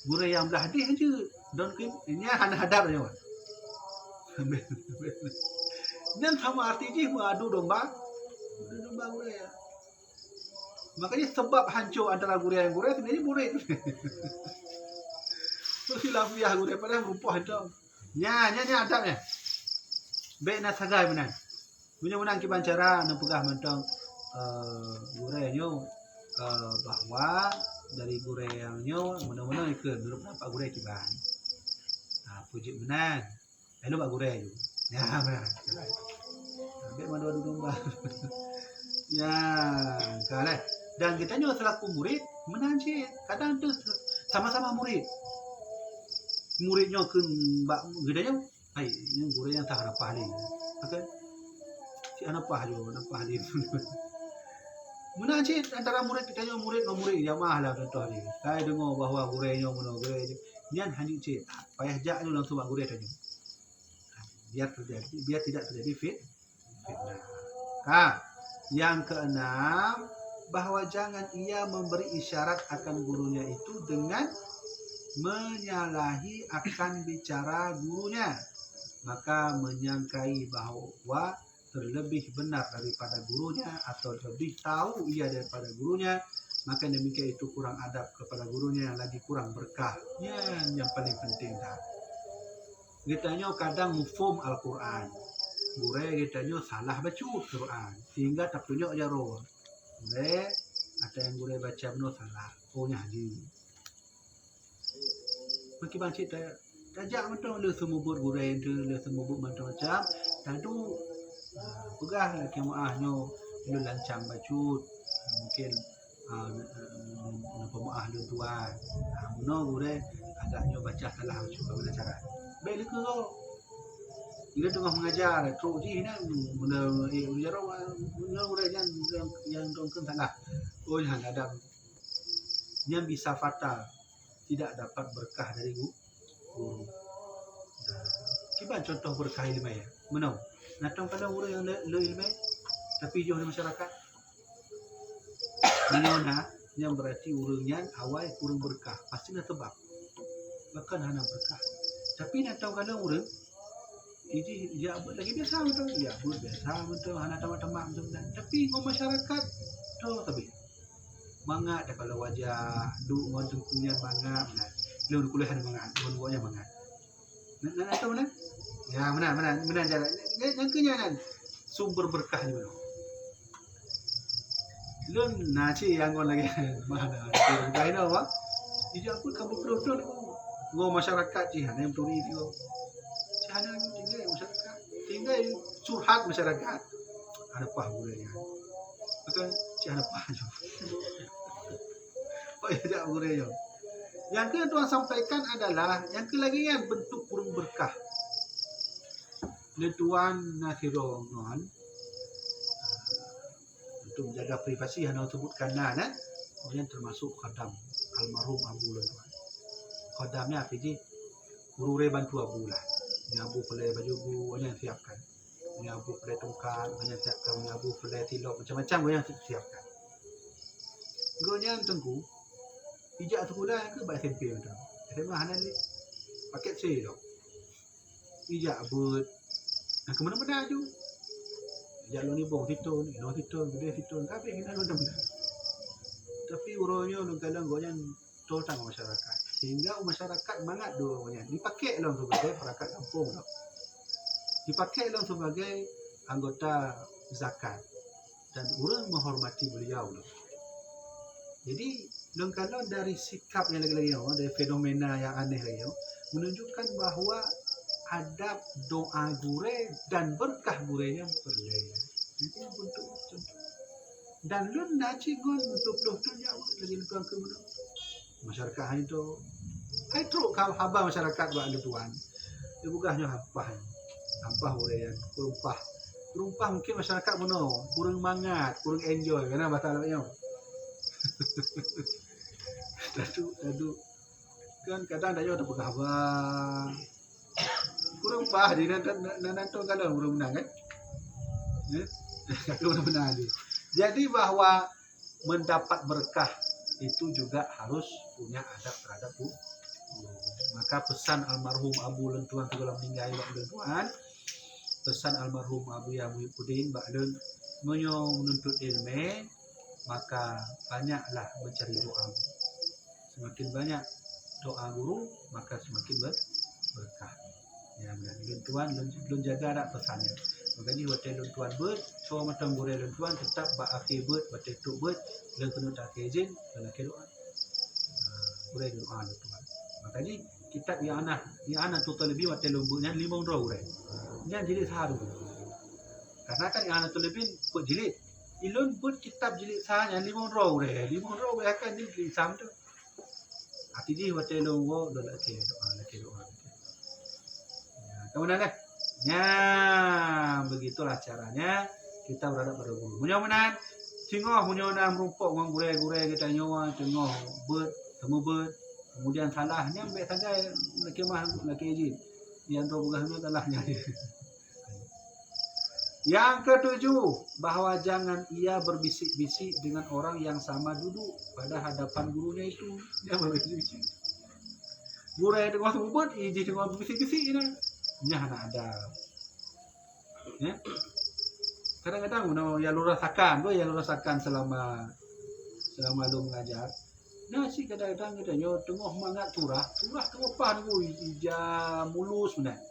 Speaker 1: Gure yang belah hadis hajud. Dan kun ini hana hadap tanya. Dan sama arti je adu domba. Domba gure ya. Makanya sebab hancur antara gure yang gure sebenarnya gure tu. Khilafiyah gure pada rumpah itu. Nya adabnya. Baik nak sagai benar. Mudah-mudahan kita cara nak pegah mentang gure nyo bahwa dari gure yang nyo mudah-mudahan ikut dulu nampak gure kiban. Puji benar. Lalu bak gure tu. Ya benar. Baik mana dua domba. Ya, kalau dan kita nyo selaku murid menanjit. Kadang tu sama-sama murid. Muridnya ke mbak gedanya, yang guru yang tak apa ahli, okay? Si anak ahli. Mana cik antara murid kita yang murid jamaah lah contoh ni. Saya dengar bahawa gurenya mana gure ni hanya cik payah jak tu langsung buat gure tadi. Biar tidak terjadi fitnah. Yang keenam, bahwa jangan ia memberi isyarat akan gurunya itu dengan menyalahi akan bicara gurunya, maka menyangkai bahwa terlebih benar daripada gurunya atau lebih tahu ia daripada gurunya, maka demikian itu kurang adab kepada gurunya, lagi kurang berkah. Yang paling penting dah. Kitanya kadang mufhum Al-Quran, gure kitanya salah baca Quran sehingga tak tunjuk jaro. Gure ada yang gure baca benar salah, ohnya haji. Mungkin bancik tajak macam le semua buat gurau tu, le semua buat macam-macam. Dan tu pegah lagi maahnya le lancang bacut. Mungkin pemaah le tuan. Muna gurau agaknya baca salah bacut bagaimana cara. Baik le kau. Dia tengah mengajar, teruk je ni benda gurau yang dongken salah. Oh yang ada yang bisa fatal. Tidak dapat berkah dari guru. Kita contoh berkah ilmu ya. Mana? Natang pada guru yang le ilmu tapi jauh dari masyarakat. Mana yang berarti urangnya awal kurang berkah. Pasti nak tebak. Bahkan hana berkah. Tapi natang pada urang ini ya lagi biasa betul. Ya biasa betul hana tamat-tamat betul. Tapi ngom masyarakat tu tapi mangat dah kalau wajah duk ngon tengkunya mangat benar. Lu kuliah mangat, buatnya mangat. Nak tahu mana? Ya benar jalan. Yang kenyanan sumber berkah ni benar. Lu naci yang ngon lagi mana? Kain apa? Ijak pun kamu betul-betul Ngo masyarakat Cihana yang turi itu. Cihana tinggal masyarakat. Tinggal curhat masyarakat. Ada pah gurenya. Maka Cihana pah juga. Oh ya tak gurenya. Yang kedua Tuhan sampaikan adalah yang kelagian bentuk kurung berkah. Dan Tuhan Nasirul Nuhan untuk menjaga privasi yang disebutkan kemudian termasuk khadam almarhum Abu Tuhan. Khadamnya apa sih? Guru bantu Abu lah. Menyabu pelai baju guru yang siapkan. Menyabu pelai tongkat yang siapkan. Menyabu pelai tilok macam-macam yang siapkan. Gurunya tengku. Ijak sekolah ke baik SMP macam. SMA hanan ni paket C tu. Ijak buat nak ke mana-mana tu. Ijak lo ni bong situ, lo situ, gede situ, kabeh kena lo dah. Tapi uronya lo kadang gonya totang masyarakat. Sehingga masyarakat mangat doanya dipakai lo sebagai perangkat kampung lo. Dipakai lo sebagai anggota zakat dan orang menghormati beliau lo. Jadi kalau dari sikap yang lagi-lagi dari fenomena yang aneh lagi menunjukkan bahawa adab doa gure dan berkah gurenya perlu. Jadi bentuk contoh. Dan lun naci gon betul-betul tu ya lagi tuan ke mana? Masyarakat itu hai teruk kau haba masyarakat buat ada tuan. Dia bukannya apa. Apa gurenya rumpah. Rumpah mungkin masyarakat mana? Kurang mangat, kurang enjoy karena bahasa Arabnya. Dadu kan kadang ada yang berkah kurang pah di nanto kalau kurang menang kan kalau menang dia. Jadi bahwa mendapat berkah itu juga harus punya adab terhadap guru. Maka pesan almarhum Abu Lentuan segala meninggal Pak Lentuan, pesan almarhum Abu Muhyiddin Pak Len menuntut ilmu, maka banyaklah mencari doa. Semakin banyak doa guru, maka semakin berkah. Ya, Tuan lun jaga ada pesannya. Makanya hotel lun tuan ber, so macam guru lun tuan tetap bak akhir ber, hotel tu ber, lun penuh tak izin, dalam doa. Guru doa lun tuan. Makanya kitab yang anak total lebih hotel lun bernya 5 guru. Jangan jilid sehari. Karena kan yang anak tu lebih kok jilid. Ilun pun kitab jilid sahanya 5 guru. 5 guru akan jilid sam tu. Hati dia hotel lo do laki doa. Ya, kemudian ya begitulah caranya kita berada pada guru. Mudah-mudahan tengok punya merumpok dengan gure-gure kita nyawa tengok temu kemudian salahnya ambil saja laki izin. Yang tu bukan salahnya. Yang ketujuh, bahwa jangan ia berbisik-bisik dengan orang yang sama duduk pada hadapan gurunya itu. Dia berbisik-bisik. Guru yang tengah sebut, dia tengah berbisik-bisik ni. Dia nak ada. Ya? Kadang-kadang yang lu rasakan selama lu mengajar. Nah, si kadang-kadang katanya tengah mangat turah tengah pan guru ija mulus benar.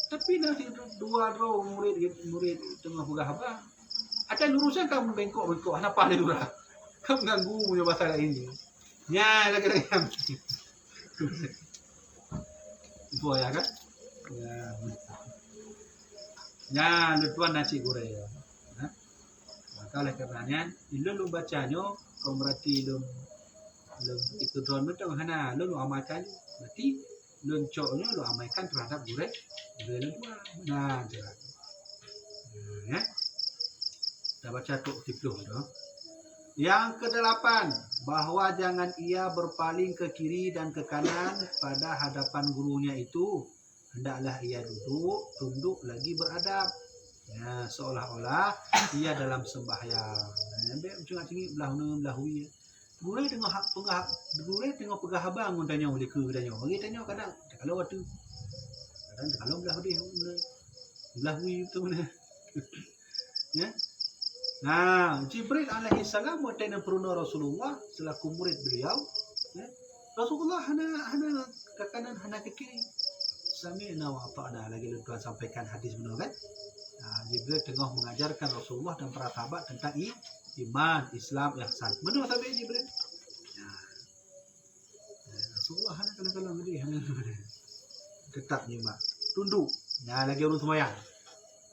Speaker 1: Tapi nanti dua murid tengah pegah apa? Ada lurusan kamu bengkok, kenapa ada lurah? Kamu ganggu punya bahasa ini. Ya, lagi yang itu ya kan? Ya, lutuan nasi goreng ya. Maka oleh karenanya, lu bacanya, kau berarti lu ikut drone itu hana, lu amalkan, berarti lu coknya lu amalkan terhadap goreng. Nah, jelas. Ya. Kita baca tu tipluh tu. Yang kedelapan, bahwa jangan ia berpaling ke kiri dan ke kanan pada hadapan gurunya itu. Hendaklah ia duduk, tunduk lagi beradab. Ya, seolah-olah ia dalam sembahyang. Nampak cengak-cengik belah-belah. Guru tengah pegah abang tanya oleh ke tanya. Bagi tanya kadang kalau waktu kalau belah itu mana? Ya. Nah, Jibril alaihi salam waktu peruna Rasulullah selaku murid beliau, ya. Rasulullah hana ke kanan hana ke kiri. Sami'na wa ata'na lagi Tuhan sampaikan hadis benar kan? Nah, Jibril tengah mengajarkan Rasulullah dan para sahabat tentang iman, Islam, ihsan. Benar sampai Jibril. Nah, Rasulullah hana kalau tetap nyimak. Tunduk. Nah, lagi orang semayang.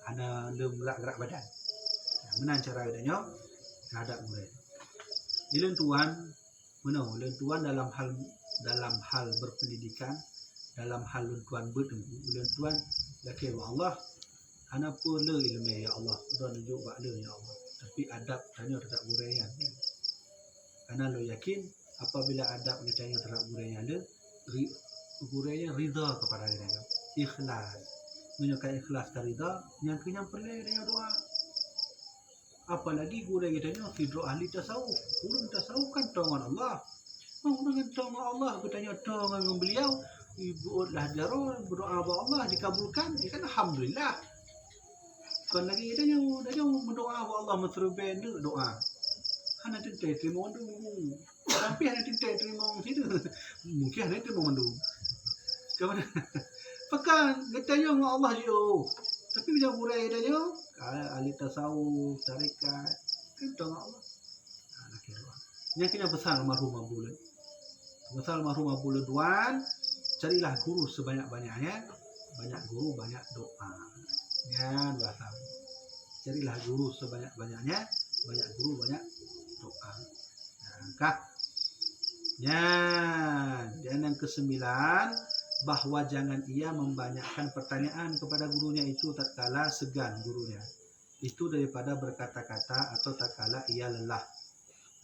Speaker 1: Ana le gerak-gerak badan. Nah, mana cara adanya terhadap murid. Ilen tuan, mana? Ilen tuan dalam hal berpendidikan, dalam hal tuan bertemu. Ilen tuan laki Allah. Ana pun le ilmu ya Allah. Udah nunjuk bak le ya Allah. Tapi adab tanya terhadap murid yang. Ana lo yakin apabila adab ditanya terhadap murid yang ada, muridnya ridha kepada dia. Ikhlas. Menyukai ikhlas dan ridha, yang kenyang perlu dia doa. Apalagi guru kita ni fidro ahli tasawuf. Orang tasawuf kan tangan Allah. Orang yang tangan Allah bertanya tangan dengan beliau, ibulah darah berdoa kepada Allah dikabulkan. Ya kan alhamdulillah. Kan lagi kita yang berdoa kepada Allah menterubai doa. Hana tentai terima dulu. Tapi hana tentai terima situ. Mungkin hana terima mandu. Kawan. Pekan katanya dengan Allah je. Tapi bila burai tanya, ahli tasawuf, tarekat, kan tangan Allah. Laki doa. Yang kena besar almarhum Abu Lud. Besar almarhum Abu Lud tuan, carilah guru sebanyak-banyaknya. Banyak guru, banyak doa. Ya, dua tahun. Carilah guru sebanyak-banyaknya. Banyak guru, banyak doa. Nah, ya, dan yang kesembilan, bahwa jangan ia membanyakkan pertanyaan kepada gurunya itu tatkala segan gurunya. Itu daripada berkata-kata atau tatkala ia lelah.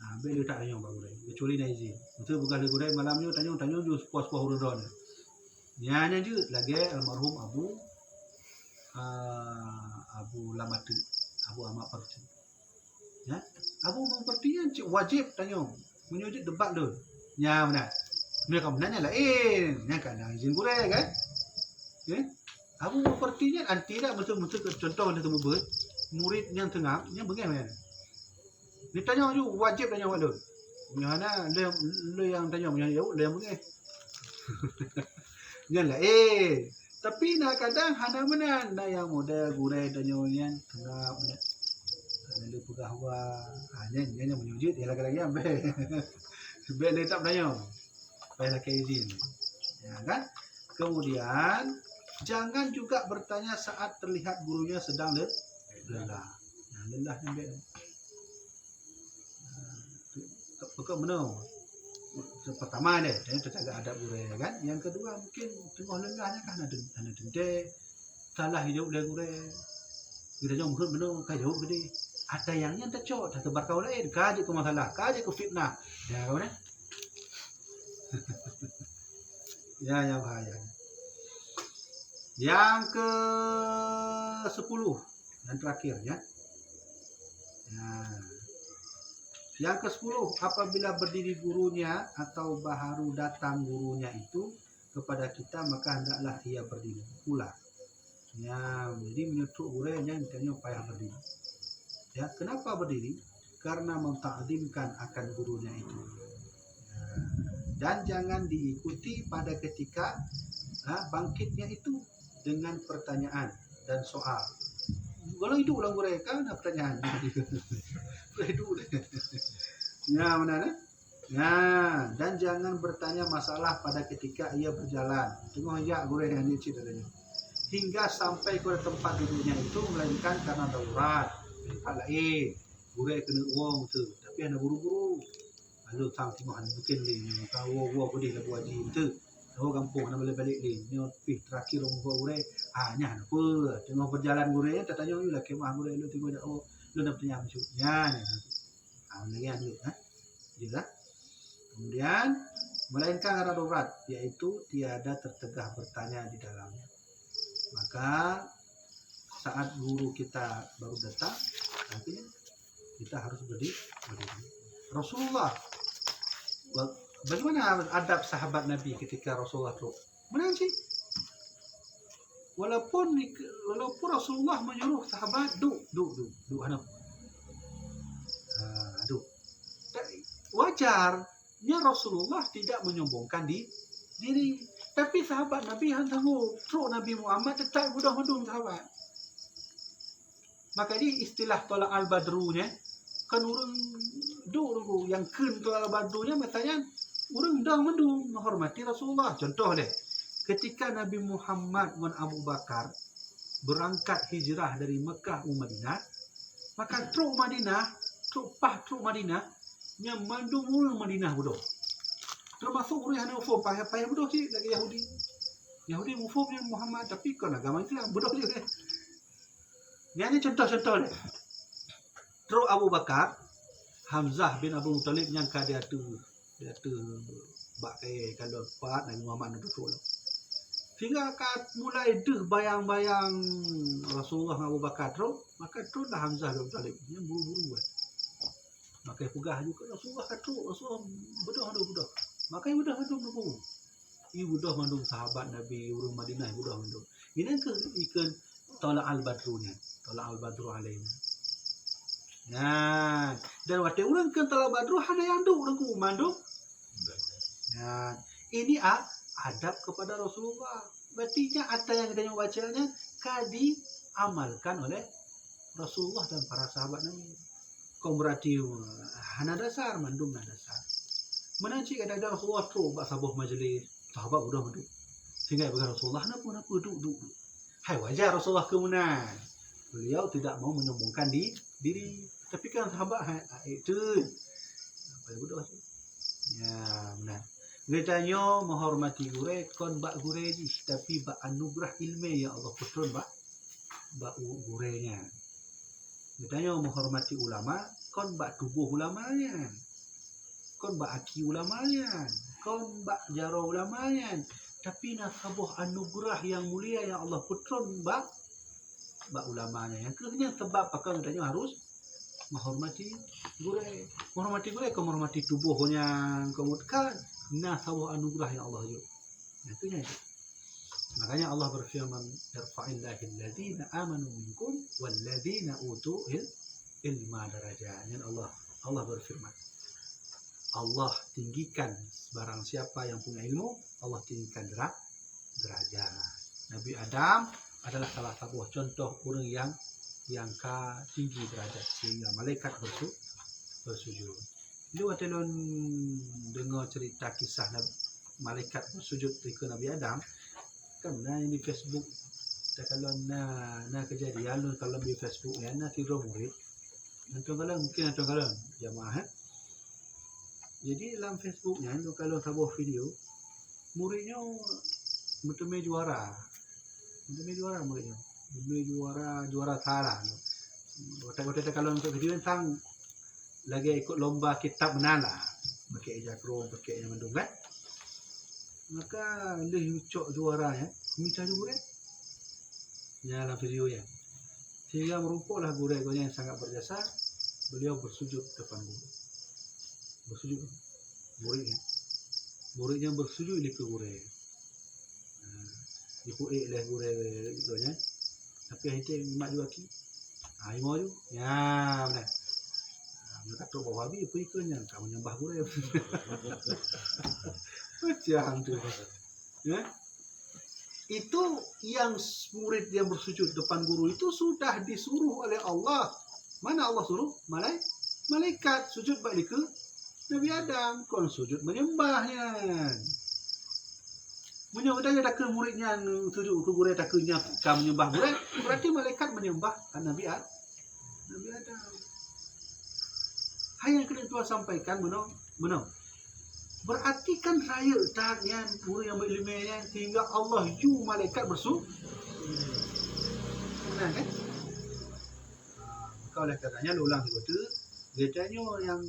Speaker 1: Nah, beliau tak tanya Pak Guru. Kecuali nak izin. Itu bukan le guru malamnya tanya je puas-puas hurun. Nyanya je lagi almarhum Abu Lamatu, Abu Ahmad Parti. Ya, Abu Ahmad Parti wajib tanya. Menyujud debat tu. Ya benar. Mereka menanya lain, yang kan izin guru kan? Abu Parti anti dah betul-betul contoh ni temu ber murid yang tengah yang bagaimana? Ditanya je wajib tanya waktu. Mana le yang tanya yang jauh le yang begini. Jangan tapi nak kadang ada mana nak yang muda guru tanya yang tengah mana. Ada pegawai, hanya yang menyujud dia lagi-lagi ambil. Biar dia tak tanya. Baiklah ke izin. Ya kan? Kemudian jangan juga bertanya saat terlihat gurunya sedang lelah. Nah, lelah ni baik. Pokok mana? Pertama dia terjaga adab guru kan. Yang kedua mungkin tengah lelahnya kan ada dendek. Salah hidup dia guru. Kita jom benar kaya gede. Ada yang tak cocok, tak tebar kau lain. Kaji ke masalah, kaji ke fitnah. Ya kau ni. Ya, yang bahaya. Yang ke-10 yang terakhir ya. Yang ke-10, apabila berdiri gurunya atau baru datang gurunya itu kepada kita, maka hendaklah ia berdiri pula. Ya, jadi menyutuk gurunya ditanya payah berdiri. Ya, kenapa berdiri? Karena mentakdimkan akan gurunya itu. Dan jangan diikuti pada ketika bangkitnya itu dengan pertanyaan dan soal. Kalau hidup orang mereka ada pertanyaan. Hidup. Ya benar. Ya, dan jangan bertanya masalah pada ketika ia berjalan. Tengok ya guru yang ini ceritanya. Hingga sampai ke tempat duduknya itu melainkan karena darurat. Tempat lain. Guru kena uang tu. Tapi ada buru-buru. Lalu tang timohan mungkin ni kau boleh lah buat itu. Kau kampung nak balik ni. Ni terakhir orang guru nya apa? Tengok berjalan guru tak tanya you lah kemah guru lu tengok dak lu nak tanya macam. Ya ni. Lagi dulu jelas. Kemudian melainkan karena darurat yaitu tiada tertegah bertanya di dalamnya. Maka saat guru kita baru datang nanti kita harus berdiri. Rasulullah, bagaimana adab sahabat Nabi ketika Rasulullah tu? Benar sih. Walaupun Rasulullah menyuruh sahabat duduk anak. Duduk. Wajarnya Rasulullah tidak menyombongkan diri. Tapi sahabat Nabi yang tahu, Nabi Muhammad tetap mudah mendung sahabat. Maka ini istilah tolak al-badrunya kan orang dulu yang kun tolak al-badrunya misalnya orang dah mendung menghormati Rasulullah. Contoh deh, ketika Nabi Muhammad dan Abu Bakar berangkat hijrah dari Mekah ke Madinah, maka truk Madinah yang mandung ul Madinah bodoh. Termasuk orang yang ufo payah bodoh sih lagi Yahudi ufo punya Muhammad, tapi kan agama Islam bodoh dia. Ini contoh-contoh ni. Truk Abu Bakar, Hamzah bin Abu Muttalib yang dia tu bakai kalau part Nabi Muhammad tu truk. Sehingga mulai deh bayang-bayang Rasulullah Abu Bakar truk, maka truk lah Hamzah bin Abu Muttalib yang buru-buru kan. Maka pegah juga Rasulullah truk, Rasulullah bodoh. Maka budak mandung. Ibu budak mandung sahabat Nabi urung Madinah budak mandung. Ini ke ikan tolak al-badrunya, tolak al-badru alaina. Nah, dan waktu urang ke tolak badru hana yang duk urang ku mandung. Nah, ini adab kepada Rasulullah. Berarti ada yang kita bacanya kadi amalkan oleh Rasulullah dan para sahabat Nabi. Kau berarti hana dasar mandung hana dasar. Mana cik kadang-kadang Rasulullah tu buat sabuh majlis sahabat udah duduk. Sehingga bagi Rasulullah kenapa duduk. Hai wajar Rasulullah kemunan. Beliau tidak mau menyombongkan diri. Tapi kan sahabat itu apa bodoh tu. Ya benar. Getanya menghormati gure kon bak gure ji tapi bak anugerah ilmu yang Allah putron bak gurenya. Getanya menghormati ulama kon bak tubuh ulamanya. Kon bak aki ulamanya, kon bak jaro ulamanya, tapi nak sebuah anugerah yang mulia yang Allah putron bak ulamanya. Yang kerana sebab pakai katanya harus menghormati gure, kau menghormati tubuhnya, kemudian nak sebuah anugerah yang Allah ju. Itunya. Makanya Allah berfirman, "Yarfa'illahil ladzina amanu minkum wal ladzina utul ilma darajat." Dan Allah berfirman, Allah tinggikan barang siapa yang punya ilmu, Allah tinggikan derajat. Nabi Adam adalah salah satu contoh orang yang tinggi derajat sehingga malaikat bersujud. Lu waktu dengar cerita kisah malaikat bersujud kepada Nabi Adam, kan di Facebook. Kalau kejadian kalau di Facebook ya tiru murid. Mungkin jamaah. Jadi dalam Facebooknya itu kalau sebuah video muridnya betul-betul juara muridnya, juara salah. Waktu kalau untuk video tentang lagi ikut lomba kitab menala, pakai jakro, pakai yang mendung kan, maka lebih cok juara ya, minta juga ya dalam video ya, sehingga merupakan guru yang sangat berjasa, beliau bersujud depan guru. Bersujud muridnya bersujud di guru dipuik oleh guru itu nya tapi itu mak juga ki mau ju ya benar mereka tu bawa habis ikannya kamu nyembah guru macam tu ya itu yang murid yang bersujud depan guru itu sudah disuruh oleh Allah. Mana Allah suruh? Malaikat sujud balik ke Nabi Adam, kon sujud menyembahnya. Menyembahnya dah ke muridnya sujud ke guru tak kenyap kamu menyembah guru, berarti malaikat menyembah Nabi Adam. Hai yang kena Tuhan sampaikan benar. Berarti kan saya tahatnya guru yang berilmunya sehingga Allah ju malaikat bersujud. Benar kan? Maka oleh katanya ulang itu bedanya yang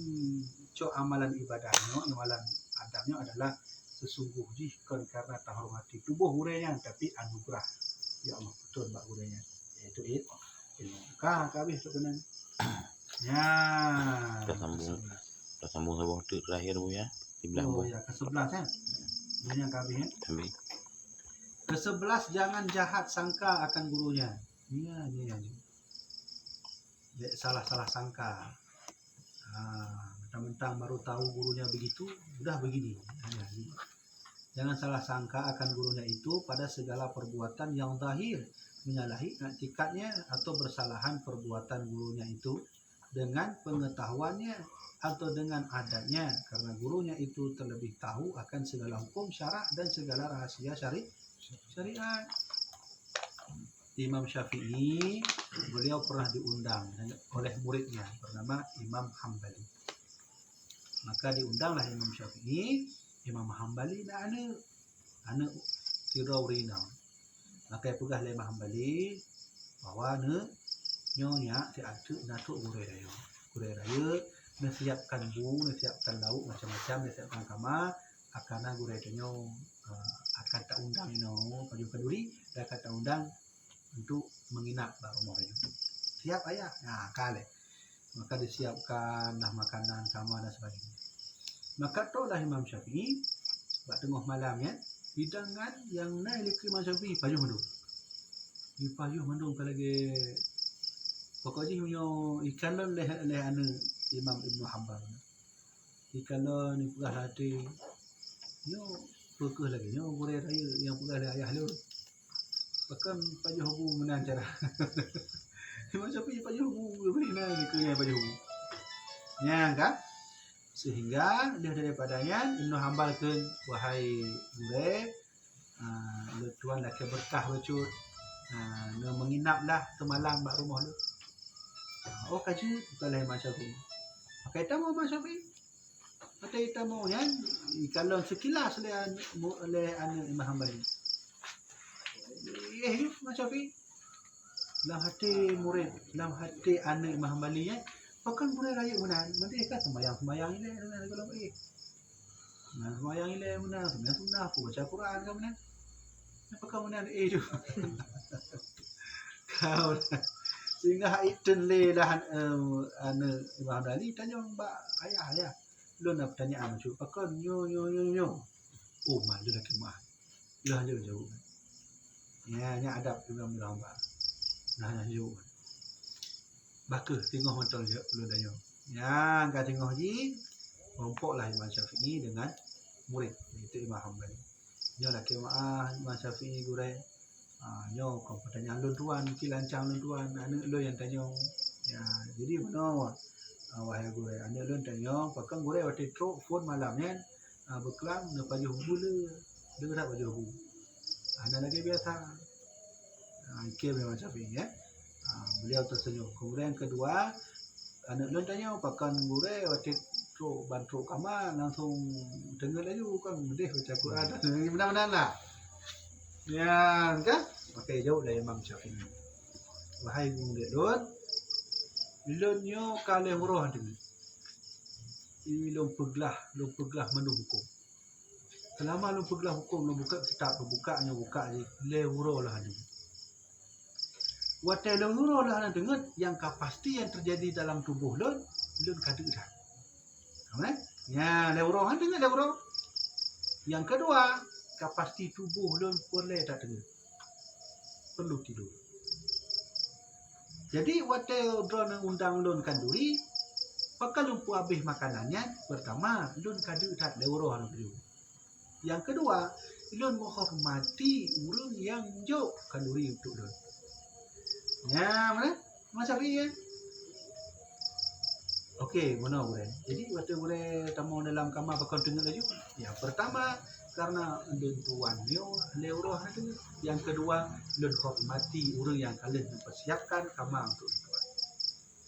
Speaker 1: cok amalan ibadahnya, amalan adabnya adalah sesungguhnya karena tak hormati tubuh gurenya, tapi anugerah ya Allah betul bak gurenya, yaitu ilmu. Habis tu kenan. Ya.
Speaker 2: Kita sambung sebuah tu terakhir bu ya. Di belah
Speaker 1: ya ke-11 kan. Ini yang habis ya. Ke-11 jangan jahat sangka akan gurunya. Ini. Salah sangka. Mentang-mentang baru tahu gurunya begitu, udah begini. Jangan salah sangka akan gurunya itu pada segala perbuatan yang zahir, menyalahi etikatnya atau bersalahan perbuatan gurunya itu dengan pengetahuannya atau dengan adatnya, karena gurunya itu terlebih tahu akan segala hukum syarak dan segala rahasia syariat. Imam Syafi'i, beliau pernah diundang oleh muridnya bernama Imam Hambali. Maka diundanglah Imam Syafi'i, Imam Hambali dan anak tirau rina. Maka pegah le Imam Hambali bahwa nyonya si atuk natuk gurih raya siapkan siapkan lauk macam-macam, siapkan kamar akan gurih raya akan tak undang paju kenduri dan akan tak undang untuk menginap di rumah raya. Siap ayah? Nah, kali. Maka disiapkan lah makanan, kamar dan sebagainya. Maka tu lah Imam Syafi'i buat tengah malam ya, hidangan yang naik ke Imam Syafi'i payuh mendung. Di payuh mendung kalau lagi pokoknya punya ikan leh anu Imam Ibnu Hanbal. Ikan ni pegah hati. Yo pekeh lagi yo gurih raya yang pegah le ayah lu. Bahkan payuh hubu menang cara. Imam Syafi'i payuh hubu benar ni ke payuh hubu. Ya kan? Sehingga dia daripadanya Ibnu Hanbal ke wahai gurih lu tuan dah ke berkah becut. Lu menginaplah semalam mak rumah lu. Oh kaji kalau Imam Syafi'i. Pakai tamu Imam Syafi'i. Pakai tamu ya kalau sekilas oleh anak Imam Hanbal. Imam Syafi'i dalam hati murid, dalam hati anak Imam Hanbali ya. Bahkan murid raya benar. Mereka sembahyang ini kalau sembahyang ini benar, sunnah baca Quran kan benar. Apakah benar tu? Kau sehingga itu lelah anak Imam Hanbali tanya mbak ayah lu nak pertanyaan macam apa nyo oh malu lagi mah lah jauh ya adab Imam Hanbal nah jauh baka tengok motor je lu dah ya enggak tengok ji rompoklah Imam Syafi'i dengan murid itu Imam Hanbal nyo laki Imam Syafi'i gureh nyo kau pertanyaan lu tuan mungkin lancang lu tuan anak lu yang tanya ya jadi benar wahai gue anak lu tanya pakai gue waktu truk phone malamnya berkelang nak paju hubu le tak paju hubu anak lagi biasa ikir memang Syafi'i ya beliau tersenyum. Kemudian kedua anak lu tanya pakai gue waktu truk bantu kamar langsung dengar lagi kan bedeh baca Quran benar-benar lah ya kan pakai jauh dari Imam Syafi'i. Wahai murid ilunyo kale huruf dengan ilung peglah menu hukum. Selama lu peglah hukum lu buka kitab buka je le huruf lah ada. Watai le huruf lah dengan yang pasti yang terjadi dalam tubuh lun kada dah. Kan? Ya le huruf dengan le huruf. Yang kedua, kapasiti tubuh lun boleh tak dengar. Perlu tidur. Jadi waktu drone undang lun kanduri, pakal lumpu habis makanannya. Pertama, lun kadu tak leworoh anak beliau. Yang kedua, lun menghormati orang yang jauh kanduri untuk lun. Ya mana? Macam ni ya. Okey, mana boleh. Jadi waktu boleh tamu dalam kamar pakal tengok lagi. Ya pertama karena lun tuan yo leworoh itu. Yang kedua, lun hormati orang yang kalian mempersiapkan kamar untuk tuan.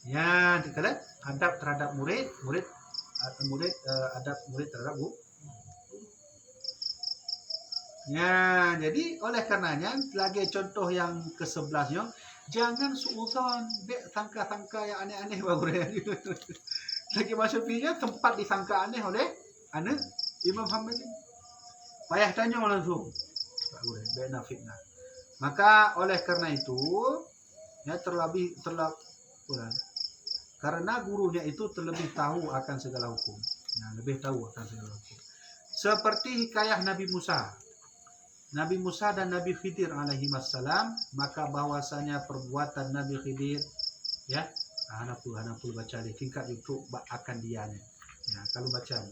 Speaker 1: Ya, dikala adab terhadap murid adab murid terhadap guru. Ya, jadi oleh karenanya lagi contoh yang ke-11-nya, jangan suudzon dek sangka-sangka yang aneh-aneh baru lagi maksudnya tempat disangka aneh oleh anak Imam Hambali. Payah tanya langsung. Bena fitnah. Maka oleh karena itu ya terlebih karena gurunya itu terlebih tahu akan segala hukum. Ya, lebih tahu akan segala hukum. Seperti hikayah Nabi Musa. Nabi Musa dan Nabi Khidir alaihi wassalam, maka bahwasanya perbuatan Nabi Khidir ya, hanapul baca di tingkat itu akan dianya. Ya, kalau baca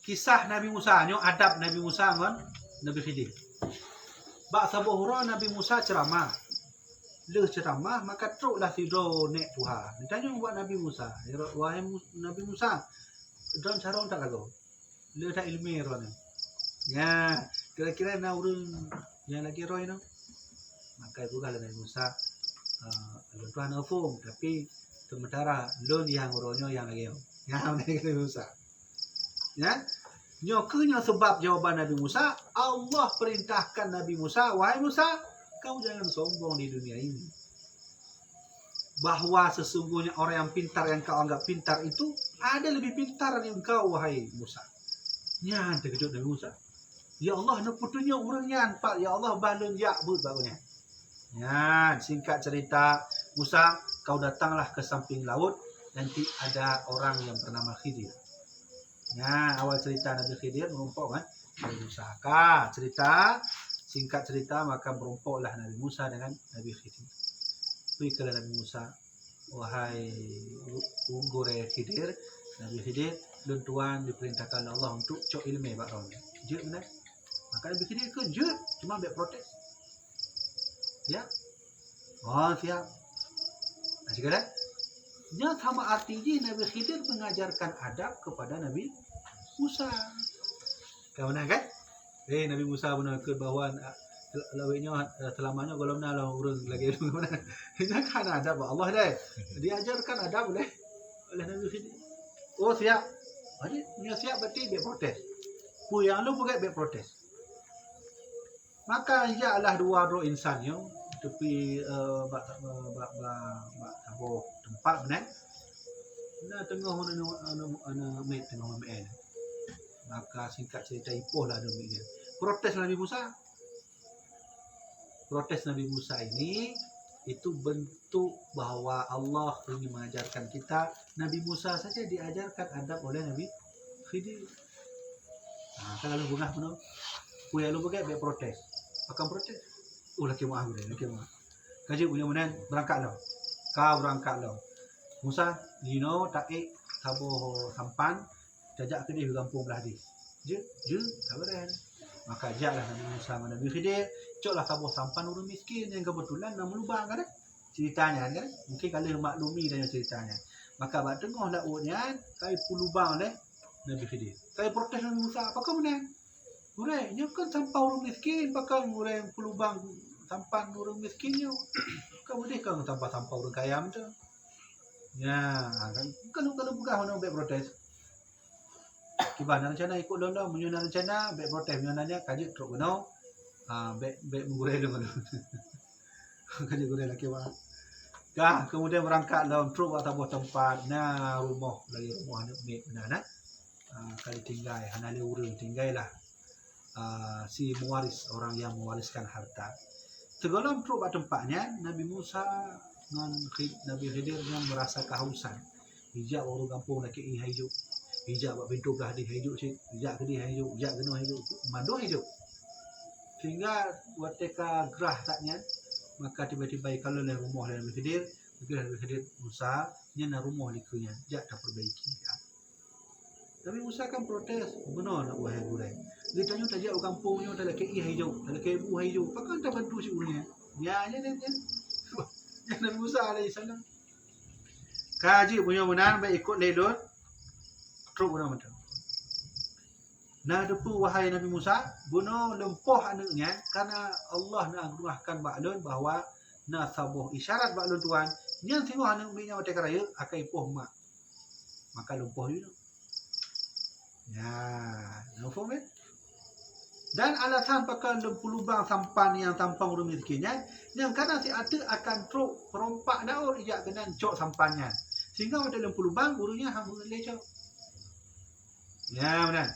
Speaker 1: kisah Nabi Musa, adab Nabi Musa ngon Nabi Khidir. Bak sabuhura Nabi Musa ceramah. Le ceramah maka teruklah tidur nek Tuhan. Ditanya buat Nabi Musa, wahai Nabi Musa, don cara tak lagu. Le tak ilmi rone. Ya, Kira-kira na urang yang lagi roy no. Maka bukan Nabi Musa Tuhan ngefung tapi sementara lon yang uronyo yang lagi yang Nabi Musa. Ya. Nyokunya sebab jawaban Nabi Musa, Allah perintahkan Nabi Musa, wahai Musa, kau jangan sombong di dunia ini. Bahwa sesungguhnya orang yang pintar yang kau anggap pintar itu ada lebih pintar dari engkau, wahai Musa. Nyan terkejut Nabi Musa. Ya Allah, nak putunya orangnya pak. Ya Allah, balun ya but bagunya. Ya, singkat cerita, Musa, kau datanglah ke samping laut, nanti ada orang yang bernama Khidir. Ya, awal cerita Nabi Khidir merumpok kan Nabi Musa. Singkat cerita, maka merumpoklah Nabi Musa dengan Nabi Khidir. Pergilah Nabi Musa, wahai unggure Khidir, Nabi Khidir, dan Tuhan diperintahkan Allah untuk cok ilmu bakron. Jut benar. Maka Nabi Khidir kejut, cuma ambil protes. Ya. Oh, siap. Masih kena? Nya sama artinya Nabi Khidir mengajarkan adab kepada Nabi Musa. Kau mana kan? Nabi Musa benar ke bawah lawainya selamanya kalau nak lah urang lagi mana. Ini kan adab Allah dah. Diajarkan adab oleh Nabi Khidir. Oh, siap. Jadi, nya siap berarti dia protes. Pu yang lu bukan dia protes. Maka ialah dua insan yang tepi tabuh tempat benar. Nah tengah ana met tengah main. Maka singkat cerita ipohlah demikian. Protes Nabi Musa. Protes Nabi Musa ini itu bentuk bahawa Allah ingin mengajarkan kita. Nabi Musa saja diajarkan adab oleh Nabi Khidir. Kan lalu bungah penuh. Puya lu pakai biar protes. Akan protes. Laki maaf boleh, laki maaf. Kaji punya mana berangkat lo. Kau berangkat lo. Musa, you know, tak tabuh sampan, jajak ke dia kampung belah di. Je, tak boleh. Maka jaklah Nabi Musa dan Nabi Khidir, coklah tabuh sampan orang miskin yang kebetulan nama lubang kan? Ceritanya kan? Mungkin kalian maklumi dengan ceritanya. Maka bak tengah dak urutnya, kai pulubang oleh Nabi Khidir. Kai protes Nabi Musa, apa kau menang? Urai, nya kan sampah orang miskin, pakai urai pelubang sampan orang miskinnya. Kau boleh kan sampah orang kaya macam. Ya, kan kalau bukan orang baik protes. Kibana rencana ikut londo, menyusun rencana baik protes menyunannya kaji truk gunau. Baik mengurai dengan. Kaji gurai lagi wah. Kah, kemudian berangkat dalam truk atau buah tempat. Nah, rumah anak mek benar. Kali tinggal, hanale urang tinggal lah. Si mewaris, orang yang mewariskan harta. Segala truk kat tempatnya, Nabi Musa dengan Nabi Khidir yang merasa kehausan. Hijab orang kampung laki hijau. Hijab buat pintu belah di hijau sih. Hijab ke dia hijau, hijab ke hijau, mandu hijau. Sehingga wateka gerah taknya, maka tiba-tiba kalau le rumah Nabi Khidir, Nabi Khidir Musa, nya rumah likunya, jak tak perbaiki. Nabi Musa kan protes, benar nak wahai gurai. Dia tanya tak jauh kampungnya, tak laki hijau, tak laki ibu hijau. Pakai tak bantu si urangnya. Ya. Nabi Musa alaihissalam. Kaji punya benar, baik ikut ledon. Truk benar macam. Nah depu wahai Nabi Musa, bunuh lempoh anaknya, karena Allah nak anugerahkan baklun bahawa nak sabuh isyarat baklun Tuhan, yang tengok anak umiknya mati keraya, akan ipoh mak. Maka lempoh itu. Ya, nampak kan? Dan alasan pakai lubang sampan yang tampang orang miskinnya, yang kadang si ada akan truk perompak daun ijak kena cok sampannya. Sehingga ada lubang burunya hang lecok. Ya benar.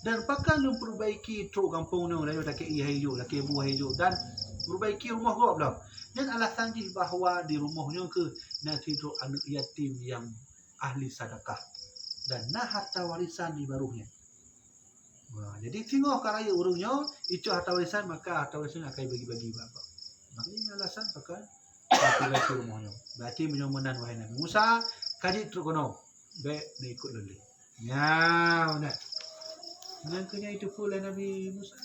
Speaker 1: Dan pakai memperbaiki truk kampung ni, dah tak kei hijau, laki buah hijau dan perbaiki rumah gua belum. Dan alasan dia bahawa di rumahnya ke nak tidur anak yatim yang ahli sedekah dan nak harta warisan di baruhnya. Wah, jadi tengok karaya urungnya, itu harta warisan, maka harta warisan akan bagi-bagi bapak. Makanya alasan pakai perbaiki rumahnya. Berarti menyomanan wahai Nabi Musa, kaji truk kono, baik dia ikut dulu. Ya, benar. Nyangkanya itu pula Nabi Musa.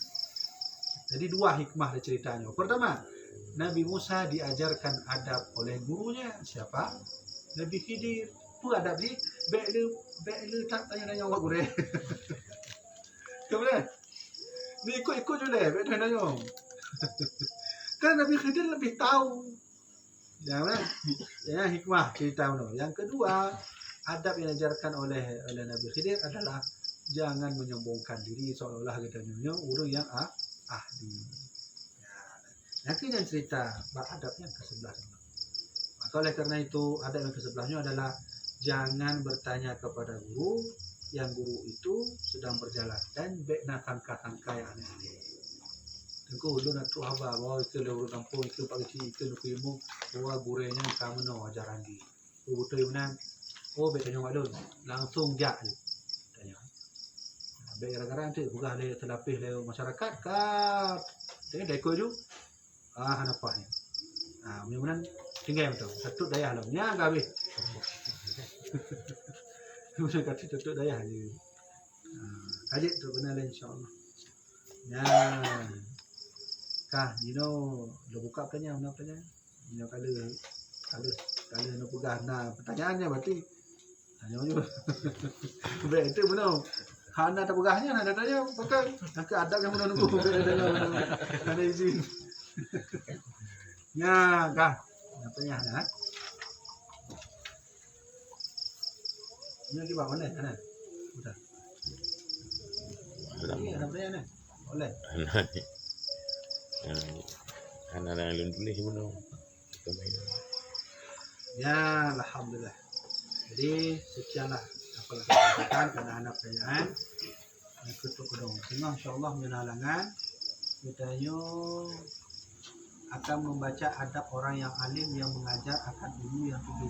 Speaker 1: Jadi dua hikmah dari ceritanya. Pertama, Nabi Musa diajarkan adab oleh gurunya. Siapa? Nabi Khidir. Itu adab ni. Baik lu tak tanya-tanya awak guru. Kemudian, Ni ikut-ikut je lah, baik tanya. Kan Nabi Khidir lebih tahu. Jangan, ya hikmah cerita tu. Yang kedua, adab yang diajarkan oleh Nabi Khidir adalah jangan menyombongkan diri seolah-olah katanya orang yang ahli. Yang ketiga cerita adab yang ke-11. Maka oleh kerana itu adab yang ke-11-nya adalah jangan bertanya kepada guru yang guru itu sedang berjalan dan bekna tangka-tangka yang aneh-aneh. Tengku lu nak tu haba bawa itu lu kampung itu pagi itu lu ilmu bawa gurenya kamu no ajaran di. Betul benar. Oh bekanya walun langsung jak je. Tanya. Bek gara-gara nanti bukan le terlapih le masyarakat kat. Tengok deko ju. Napahnya. Mudah-mudahan tinggal betul. Satu daya lah. Nya enggak habis. Mudah kata satu daya je. Adik tu benar lah insya-Allah. Ya. Kah, dah buka pertanyaan, mana pertanyaan? Kalau nak pegang, pertanyaannya berarti tanya je. Baik, itu benar. Hana tak pegahnya, nak tanya, pakai. Nak adab yang benar nunggu. Ada izin. Ya, kah, nak pertanyaan, Ini lagi bawa mana? Sudah. Ini ada pertanyaan, boleh.
Speaker 2: Anak-anak yang tulis pun
Speaker 1: Ya, alhamdulillah. Jadi sekianlah apa yang kita sampaikan kerana anak pertanyaan. Yang kedua, sehingga insyaAllah menalangan kita akan membaca adab orang yang alim yang mengajar akan ilmu yang 17.